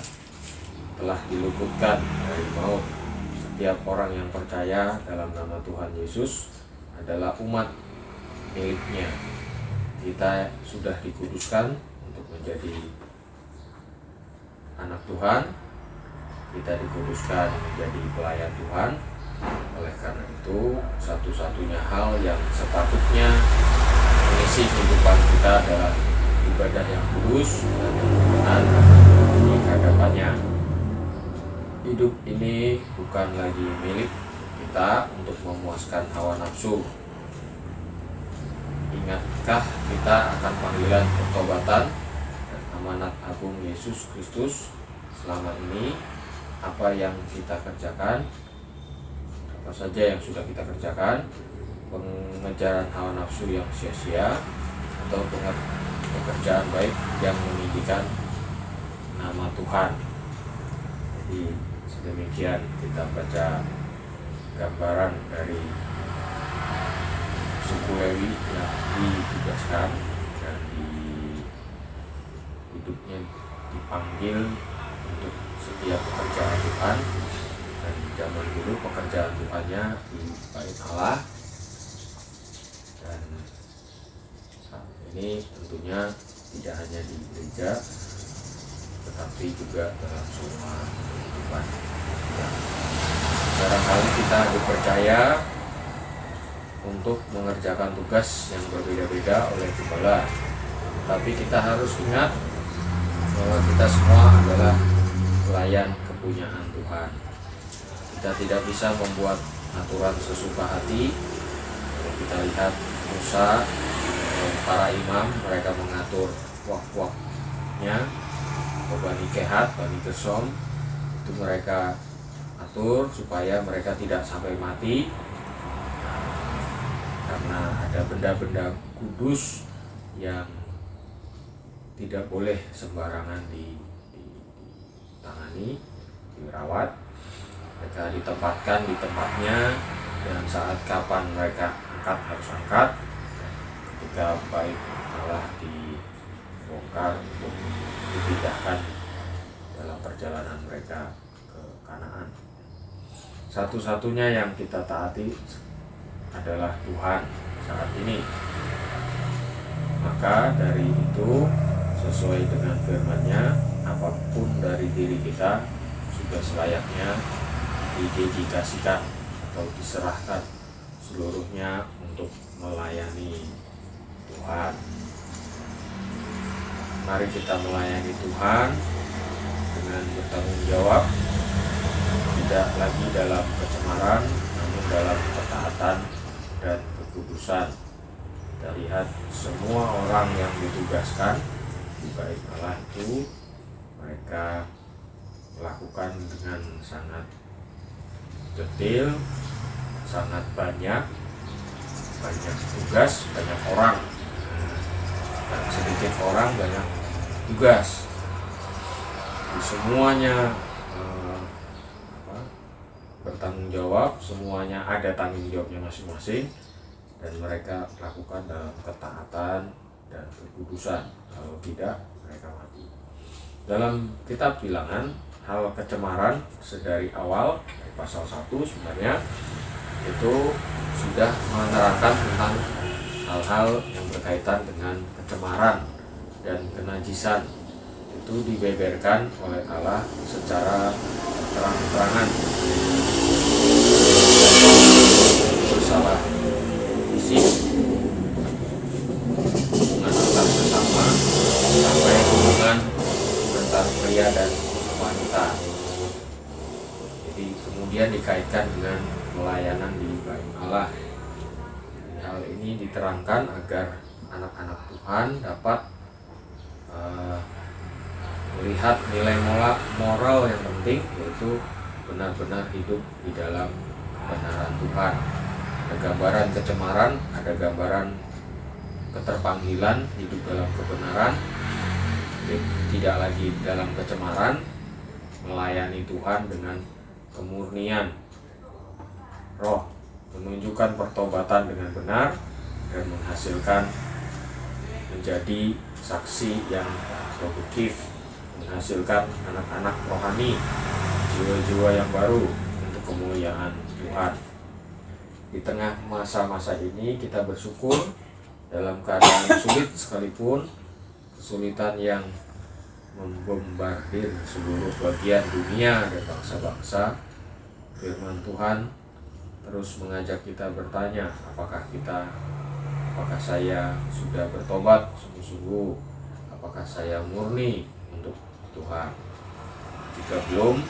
telah diluputkan dari maut. Setiap orang yang percaya dalam nama Tuhan Yesus adalah umat miliknya. Kita sudah dikuduskan untuk menjadi anak Tuhan. Kita dikuduskan menjadi pelayan Tuhan. Oleh karena itu, satu-satunya hal yang sepatutnya mengisi kehidupan kita adalah ibadah yang kudus dan yang berkenan di hadapannya. Hidup ini bukan lagi milik kita untuk memuaskan hawa nafsu. Ingatkah kita akan panggilan pertobatan dan amanat agung Yesus Kristus selama ini? Apa yang kita kerjakan, apa saja yang sudah kita kerjakan, pengejaran hawa nafsu yang sia-sia atau pekerjaan baik yang meninggikan nama Tuhan. Jadi sedemikian kita baca gambaran dari suku Lewi yang ditugaskan dan hidupnya dipanggil untuk setiap pekerjaan Tuhan. Dan zaman dulu pekerjaan Tuhannya di Bait Allah, dan saat ini tentunya tidak hanya di gereja tetapi juga dalam semua kehidupan. Barangkali kita dipercaya untuk mengerjakan tugas yang berbeda-beda oleh gembala, tapi kita harus ingat bahwa kita semua adalah pelayan kepunyaan Tuhan. Kita tidak bisa membuat aturan sesuka hati. Kalau kita lihat Musa, para imam, mereka mengatur wak-waknya, Bani Kehat, Bani Gersom, itu mereka atur supaya mereka tidak sampai mati, karena ada benda-benda kudus yang tidak boleh sembarangan ditangani, dirawat. Mereka ditempatkan di tempatnya, dan saat kapan mereka angkat harus angkat. Ketika Bait Allah dibongkar untuk dipindahkan dalam perjalanan mereka ke Kanaan, satu-satunya yang kita taati adalah Tuhan saat ini. Maka dari itu, sesuai dengan firman-Nya, apapun dari diri kita sudah selayaknya didedikasikan atau diserahkan seluruhnya untuk melayani Tuhan. Mari kita melayani Tuhan dengan bertanggung jawab, tidak lagi dalam kecemaran, namun dalam ketaatan dan kekudusan. Kita lihat semua orang yang ditugaskan di Bait Allah itu, mereka melakukan dengan sangat detail, sangat banyak tugas, banyak orang, dan sedikit orang banyak tugas. Di semuanya bertanggung jawab, semuanya ada tanggung jawabnya masing-masing, dan mereka lakukan dalam ketaatan dan kekudusan. Kalau tidak, mereka mati. Dalam kitab Bilangan, hal kecemaran sedari awal dari pasal 1 sebenarnya itu sudah menerangkan tentang hal-hal yang berkaitan dengan kecemaran dan kenajisan. Itu dibeberkan oleh Allah secara terang-terangan. Bersalah fisik, hubungan antar sesama, sampai hubungan antar pria dan wanita. Jadi kemudian dikaitkan dengan pelayanan di Bait Allah. Hal ini diterangkan agar anak-anak Tuhan dapat melihat nilai moral yang penting, yaitu benar-benar hidup di dalam kebenaran Tuhan. Ada gambaran kecemaran, ada gambaran keterpanggilan hidup dalam kebenaran, tidak lagi dalam kecemaran, melayani Tuhan dengan kemurnian. Roh, menunjukkan pertobatan dengan benar dan menghasilkan menjadi saksi yang produktif, menghasilkan anak-anak rohani, jiwa-jiwa yang baru untuk kemuliaan Tuhan. Di tengah masa-masa ini kita bersyukur dalam keadaan sulit sekalipun, kesulitan yang membombardir seluruh bagian dunia dan bangsa-bangsa, firman Tuhan terus mengajak kita bertanya, apakah saya sudah bertobat sungguh-sungguh, apakah saya murni untuk Tuhan. Jika belum,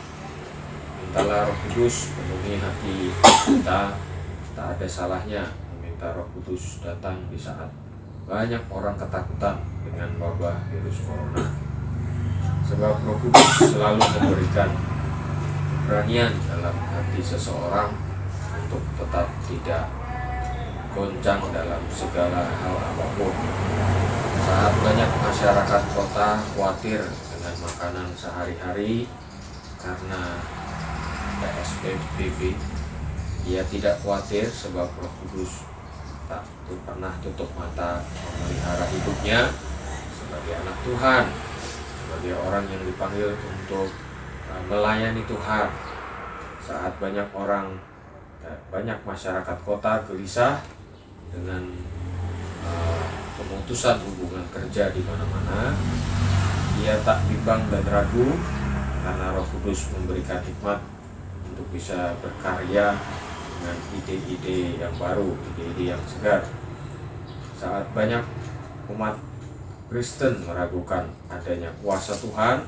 mintalah Roh Kudus penuhi hati kita. Tak ada salahnya meminta Roh Kudus datang di saat banyak orang ketakutan dengan wabah virus corona. Sebab Roh Kudus selalu memberikan keberanian dalam hati seseorang untuk tetap tidak goncang dalam segala hal apapun. Saat banyak masyarakat kota khawatir dengan makanan sehari-hari karena PSBB, ia tidak khawatir sebab Roh Kudus tak pernah tutup mata memelihara hidupnya sebagai anak Tuhan, sebagai orang yang dipanggil untuk melayani Tuhan. Saat banyak masyarakat kota gelisah dengan pemutusan hubungan kerja di mana-mana, ia tak bimbang dan ragu karena Roh Kudus memberikan hikmat untuk bisa berkarya dengan ide-ide yang baru, ide-ide yang segar. Saat banyak umat Kristen meragukan adanya kuasa Tuhan,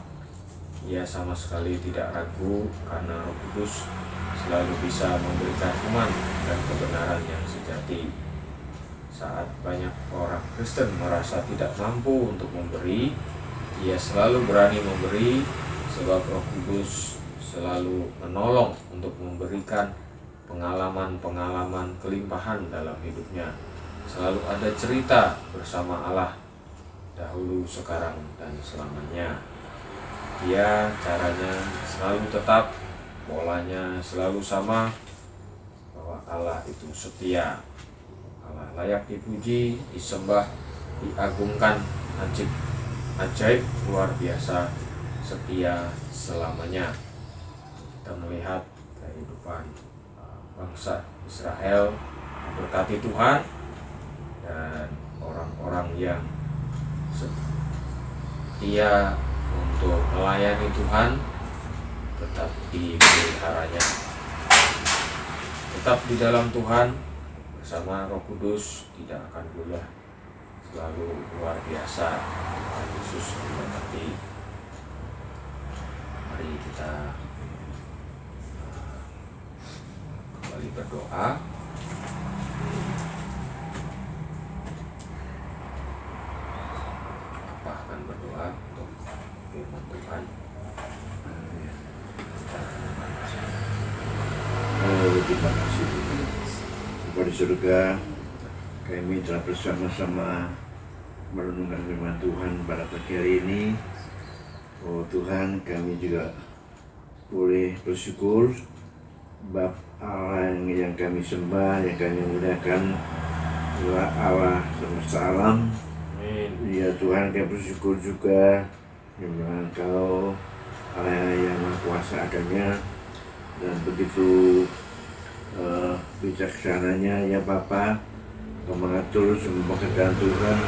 ia sama sekali tidak ragu karena Roh Kudus selalu bisa memberikan iman dan kebenaran yang sejati. Saat banyak orang Kristen merasa tidak mampu untuk memberi, ia selalu berani memberi sebab Roh Kudus selalu menolong untuk memberikan pengalaman-pengalaman kelimpahan dalam hidupnya. Selalu ada cerita bersama Allah dahulu, sekarang, dan selamanya. Dia caranya selalu tetap, polanya selalu sama, bahwa Allah itu setia. Allah layak dipuji, disembah, diagungkan, ajaib, luar biasa, setia selamanya. Kita melihat kehidupan bangsa Israel berkati Tuhan, dan orang-orang yang setia untuk melayani Tuhan tetap dipeliharanya. Tetap di dalam Tuhan bersama Roh Kudus tidak akan goyah, selalu luar biasa. Tuhan Yesus memberkati. Mari kita kembali berdoa. Apa akan berdoa untuk firman Tuhan. Terima kasih Bapa di surga, kami telah bersama-sama merenungkan firman Tuhan pada pagi hari ini. Oh Tuhan, kami juga boleh bersyukur Bapa Allah yang kami sembah, yang kami muliakan, Allah semesta alam. Ya Tuhan, kami bersyukur juga dengan Engkau Allah yang Maha Kuasa adanya dan begitu bijaksananya ya Bapa, Kau mengatur semua pekerjaan Tuhan,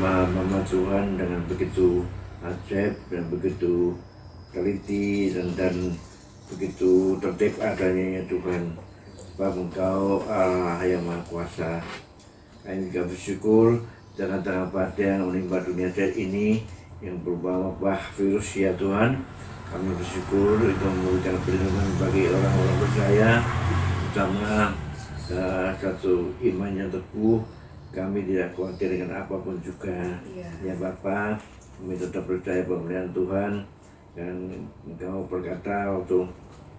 Mama Tuhan dengan begitu ajaib dan begitu teliti dan begitu tertib adanya ya Tuhan. Sebab Engkau Allah yang Maha Kuasa. Kami juga bersyukur tengah-tengah badai yang menimpa dunia saat ini yang berubah wabah virus ya Tuhan. Kami bersyukur Engkau memberikan perlindungan bagi orang-orang percaya, terutama satu iman yang teguh. Kami tidak khawatir dengan apapun juga ya Bapa. Kami tetap percaya pemberian Tuhan, dan Engkau berkata waktu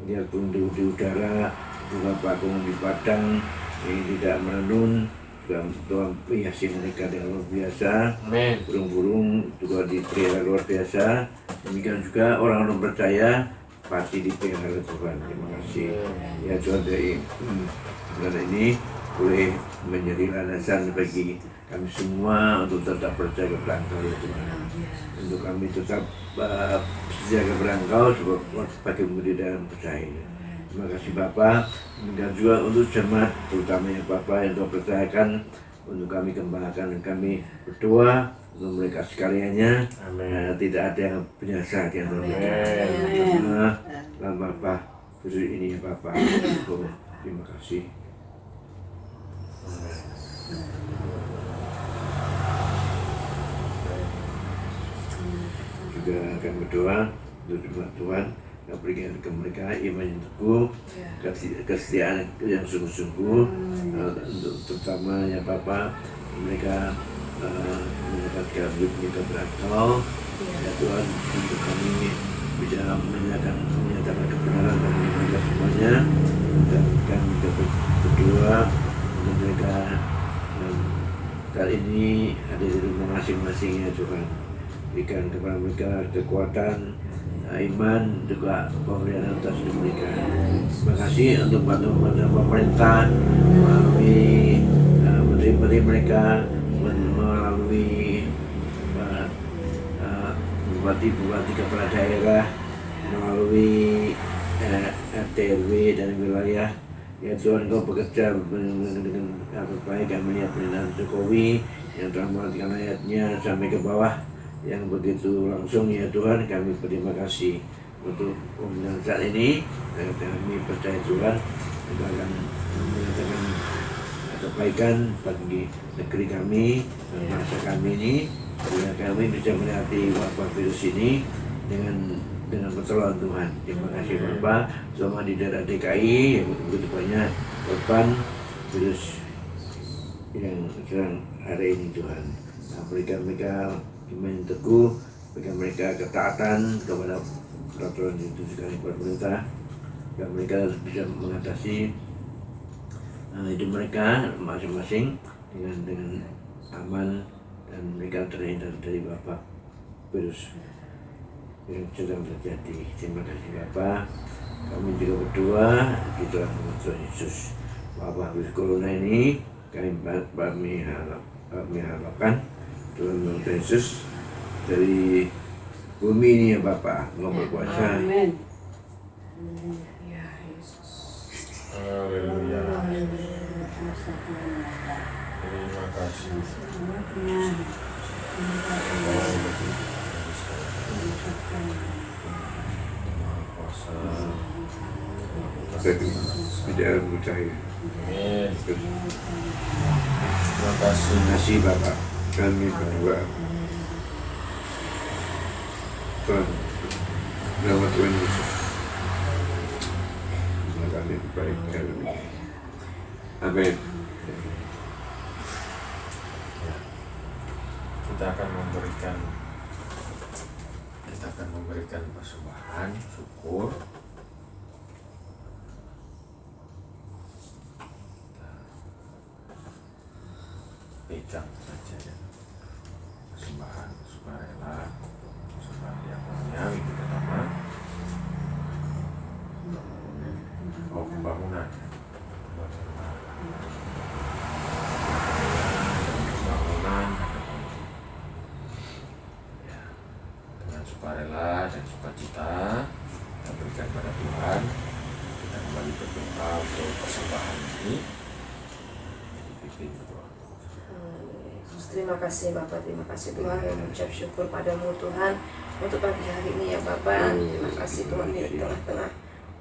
melihat di udara bunga bakung di padang yang tidak menenun, Tuhan hiasi mereka dengan luar biasa. Amin. Burung-burung juga dipelihara luar biasa. Demikian juga orang-orang percaya pati dipelihara Tuhan. Terima kasih ya Tuhan, dari bulan ini boleh menjadi landasan bagi kami semua untuk tetap percaya kepada Engkau ya Tuhan, untuk kami tetap setia kepada Engkau sebagai murid dan percaya. Terima kasih Bapa, dan juga untuk jemaat terutama yang Bapa yang Tuhan percayakan untuk kami kembangkan, dan kami berdoa untuk mereka sekaliannya. Tidak ada yang biasa di antara mereka. Dalam Bapa khusus ini ya Bapa. Terima kasih. Juga akan berdoa untuk jemaat Tuhan yang berikan ke mereka iman yang teguh, kesetiaan yang sungguh-sungguh, untuk terutama ya Bapa mereka mendapatkan mereka berangkau ya Tuhan, untuk kami bisa menyatakan kebenaran bagi mereka semuanya, dan kami berdoa untuk mereka saat ini ada di rumah masing-masing ya Tuhan, berikan kepada mereka kekuatan, iman, juga pemberian atas mereka. Terima kasih untuk bantuan pemerintah melalui menteri-menteri mereka, melalui bupati-bupati kepala daerah, melalui RT/RW dan wilayah. Ya Tuhan, Kau bekerja dengan baik. Kami lihat pemerintahan Jokowi yang telah mematikan rakyatnya sampai ke bawah yang begitu langsung ya Tuhan. Kami berterima kasih untuk pemerintahan saat ini. Kami percaya Tuhan kita akan menyatakan kebaikan bagi negeri kami dan bangsa kami ini, sehingga kami bisa melewati wabah virus ini dengan pertolongan Tuhan. Terima kasih Bapak, selama di daerah DKI yang begitu banyak korban virus yang sedang hari ini Tuhan. Berikan mereka iman yang teguh, berikan mereka ketaatan kepada peraturan yang ditujukan oleh pemerintah, dan mereka bisa mengatasi hidup mereka masing-masing dengan aman, dan mereka terhindar dari wabah virus yang sedang terjadi. Terima kasih Bapak. Kami juga berdoa di dalam Tuhan Yesus, wabah virus corona ini kami harapkan Tuhan Yesus dari bumi ini ya Bapak, Engkau berkuasa. Amin. Haleluya. Terima kasih. Tidak percaya. Amin. Terima kasih. Terima kasih Bapak. Kami berdoa Tuhan, nama Tuhan Yesus, semoga kami baik dalam ini. Amin. Kita akan memberikan persembahan syukur. Pegang saja ya, persembahan sukarela, persembahan yang mulia minggu pertama. Pembangunan ya, dengan sukarela dan sukacita kita berikan pada Tuhan. Kita kembali berdoa untuk persembahan ini. Dipimpin berdoa. Terima kasih Bapak, terima kasih Tuhan, kami mengucap syukur padamu Tuhan untuk pagi hari ini ya Bapak. Terima kasih Tuhan di tengah-tengah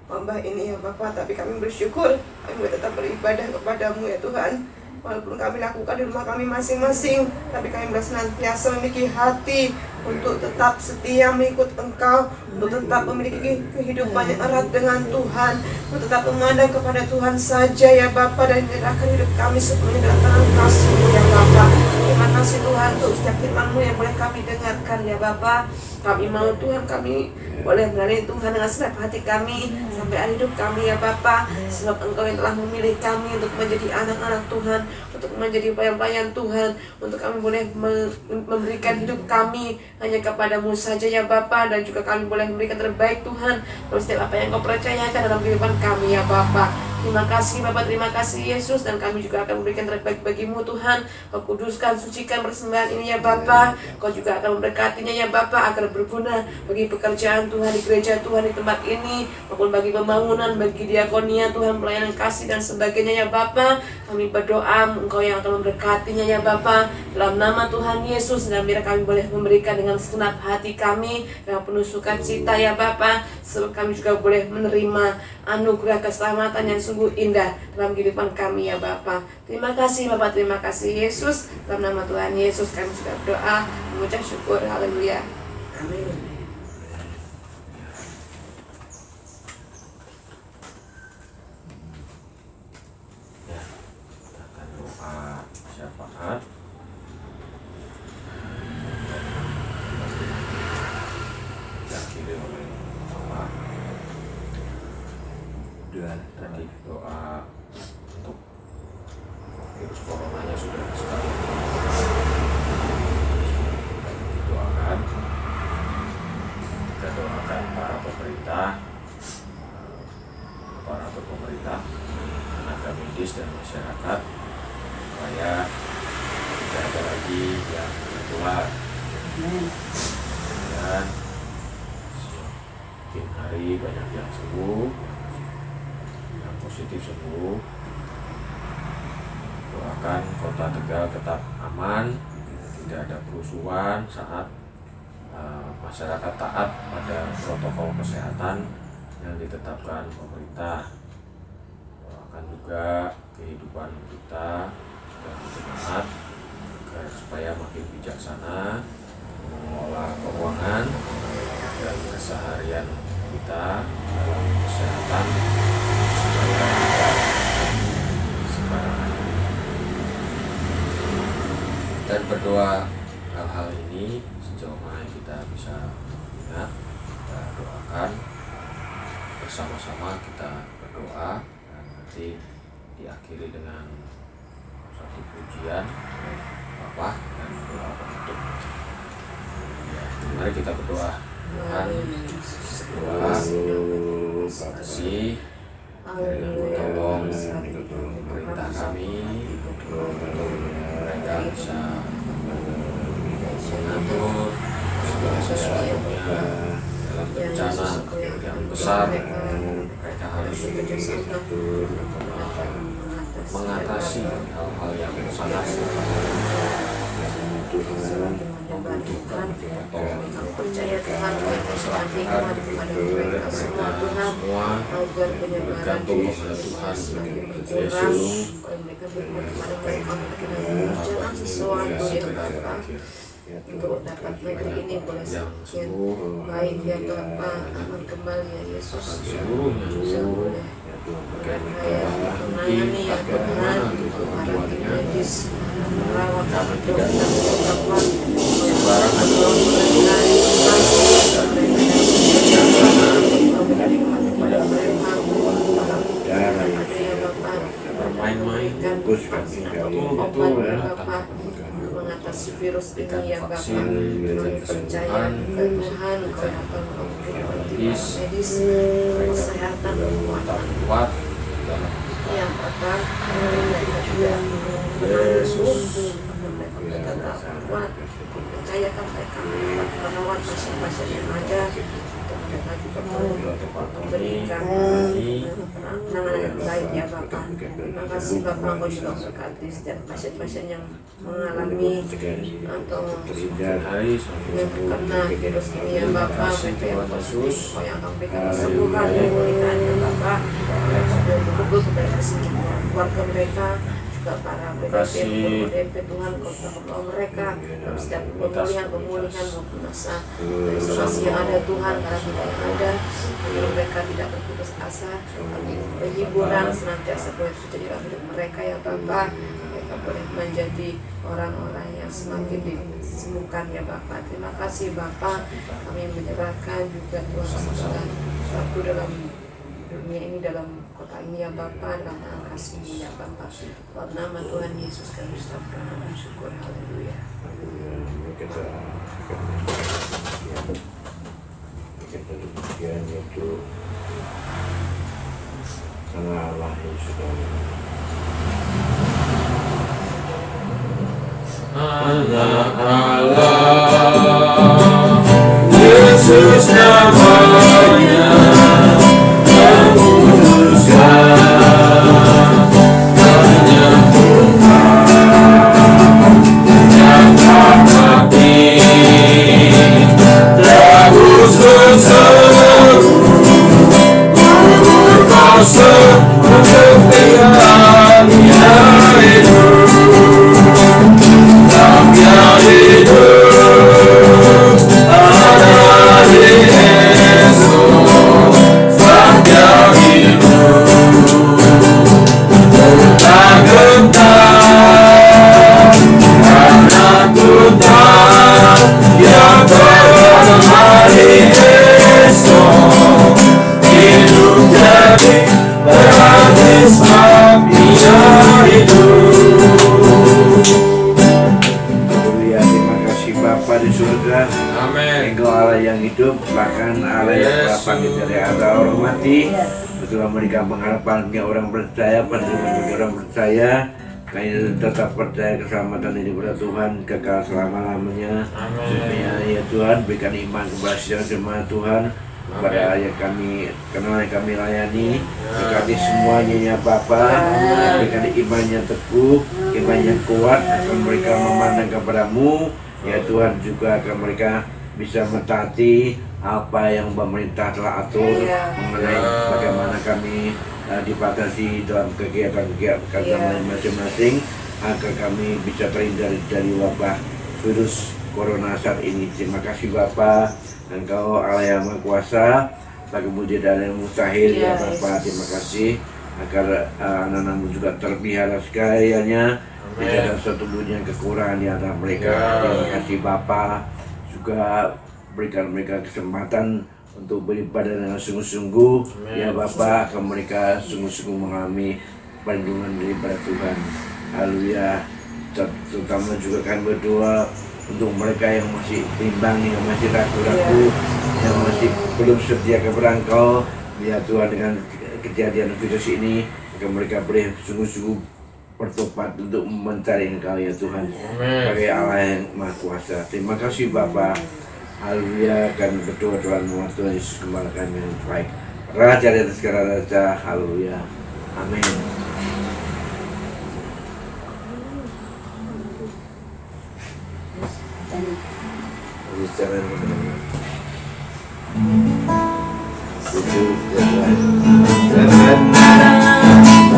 wabah ini ya Bapak, tapi kami bersyukur kami tetap beribadah kepadamu ya Tuhan. Walaupun kami lakukan di rumah kami masing-masing, tapi kami senantiasa memiliki hati untuk tetap setia mengikut Engkau, untuk tetap memiliki kehidupan yang erat dengan Tuhan, untuk tetap memandang kepada Tuhan saja ya Bapa, dan menyerahkan hidup kami sepenuhnya dalam tangan kasih-Mu ya Bapa. Terima kasih Tuhan untuk setiap firman-Mu yang boleh kami dengarkan ya Bapa. Kami mau Tuhan, kami boleh melayani Tuhan dengan segenap hati kami sampai akhir hidup kami ya Bapa. Sebab Engkau yang telah memilih kami untuk menjadi anak-anak Tuhan, untuk menjadi pelayan-pelayan Tuhan, untuk kami boleh memberikan hidup kami hanya kepada-Mu saja ya Bapa. Dan juga kami boleh memberikan terbaik Tuhan untuk setiap apa yang Kau percayakan dalam kehidupan kami ya Bapa. Terima kasih Bapak, terima kasih Yesus. Dan kami juga akan memberikan terbaik bagi-Mu Tuhan. Kau kuduskan, sucikan persembahan ini ya Bapa. Kau juga akan memberkatinya ya Bapa, agar berguna bagi pekerjaan Tuhan di gereja Tuhan di tempat ini, maupun bagi pembangunan, bagi diakonia Tuhan, pelayanan kasih dan sebagainya ya Bapa. Kami berdoa Engkau yang akan memberkatinya ya Bapa, dalam nama Tuhan Yesus. Dan biar kami boleh memberikan dengan segenap hati kami yang penuh sukacita ya Bapa, sebab kami juga boleh menerima anugerah keselamatan yang sungguh indah dalam kehidupan kami ya Bapa. Terima kasih Bapak, terima kasih Yesus. Dalam nama Tuhan Yesus kami sudah berdoa, mengucap syukur, haleluya. Amin. Ya, kita akan doa syafaat. Diakhiri oleh Bapak. Dan tadi doa untuk virus coronanya sudah sekali doakan. Kita doakan para pemerintah, aparatur pemerintah, tenaga medis dan masyarakat supaya tidak ada lagi yang tertular. Dan semakin hari banyak yang sembuh, yang positif sembuh. Doakan kota Tegal tetap aman, tidak ada kerusuhan saat masyarakat taat pada protokol kesehatan yang ditetapkan pemerintah. Doakan juga kehidupan kita dan jemaat agar supaya makin bijaksana mengelola keuangan dan keseharian kita dalam kesehatan supaya tidak sembarangan. Dan berdoa hal-hal ini sejauh mana kita bisa ingat, kita doakan bersama-sama, kita berdoa dan nanti diakhiri dengan satu pujian Bapak dan doa penutup. Ya, mari kita berdoa. Tuhan, doa kasih tolong perintah kami untuk mereka bisa mengatur segala sesuatunya dalam bencana yang besar. Mereka harus mengatasi hal-hal yang sangat membutuhkan pertolongan. Percaya Tuhan, Masyarakat mereka semua bergantung kepada Tuhan Yesus. mereka berbuat kepada mereka jangan sesuatu yang Bapa untuk dapat negeri ini boleh semakin baik ya Bapa. Aman kembali ya Yesus, Seluruhnya menangani ya Tuhan, para tim medis merawat kami tidak dapat sembarangan bermain-main mengatasi virus ini ya Bapa. vaksin, Kami percaya ke Tuhan, Kau akan memberikan medis, kesehatan, kekuatan kuat yang Bapa. Yesus. Mereka tak kuat, percayakan mereka merawat pasien-pasien yang ada. Mereka juga memberikan penanganan yang baik ya Bapa. Terima kasih Bapa, Kau juga memberkati setiap pasien-pasien yang mengalami atau hari yang terkena virus ini ya Bapa. Mereka yang positif, Kau yang akan berikan kesembuhan dan pemulihan ya Bapa. Mereka berkumpul kepada keluarga mereka, juga para PDP Tuhan, Kau tolong mereka dalam setiap pemulihan maupun masa isolasi yang ada Tuhan, karena kita yang ada agar mereka tidak berputus asa, tapi hiburan senantiasa boleh terjadi dalam hidup mereka ya Bapa. Mereka boleh menjadi orang-orang yang semakin disembuhkan ya Bapak. Terima kasih Bapak, kami menyerahkan juga Tuhan segala sesuatu dalam dunia ini, dalam kota ini ya Bapak, dalam nama kasih-Mu ya Bapak. Dalam nama Tuhan Yesus kami berdoa syukur, haleluya. Kita demikian yaitu karena Allah yang sudah Anak Allah, Yesus namanya, menguduskan banyak Tuhan yang tak mati, telah seru berkuasa untuk Tuhan yang hidup. Engkau Allah yang hidup, bahkan Allah yang telah panggil dari antara orang mati. Betul mereka mengharapkannya orang percaya, bagi orang percaya, kami tetap percaya keselamatan ini kepada Tuhan kekal selama-lamanya. Ya Tuhan, berikan iman kepada jemaat Tuhan, kepada ayah kami, kenal yang kami layani, berkati semuanya ya Bapa, berikan iman yang teguh, iman yang kuat, akan mereka memandang kepadamu. Ya Tuhan, juga akan mereka bisa mentaati apa yang pemerintah telah atur mengenai bagaimana kami dibatasi dalam kegiatan-kegiatan kami masing-masing, agar kami bisa terhindar dari wabah virus corona saat ini. Terima kasih Bapa, Engkau Allah yang Maha Kuasa, tak kemudian dan yang mustahil ya Bapa. Terima kasih agar anak-anakmu juga terpelihara sekaliannya, tidak ada satu dunia kekurangan di antara mereka. Terima kasih Bapa, juga berikan mereka kesempatan untuk beribadah dengan sungguh-sungguh. Ya Bapa, agar mereka sungguh-sungguh mengalami perlindungan daripada Tuhan. Haleluya. Terutama juga kami berdoa untuk mereka yang masih bimbang, yang masih ragu-ragu, yang masih belum setia kepada Engkau. Ya Tuhan, dengan kejadian virus ini, agar mereka boleh sungguh-sungguh bertobat untuk mencari Engkau ya Tuhan, sebagai Allah yang Maha Kuasa. Terima kasih Bapa. Haleluya. Dan berdoa Tuhan Tuhan Yesus kembali kami yang baik, Raja di atas segala raja. Haleluya. Amin.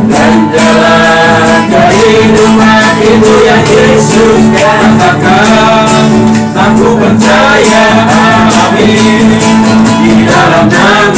Dan jalan kehidupan itu yang Yesus katakan, aku percaya, amin, di dalam nama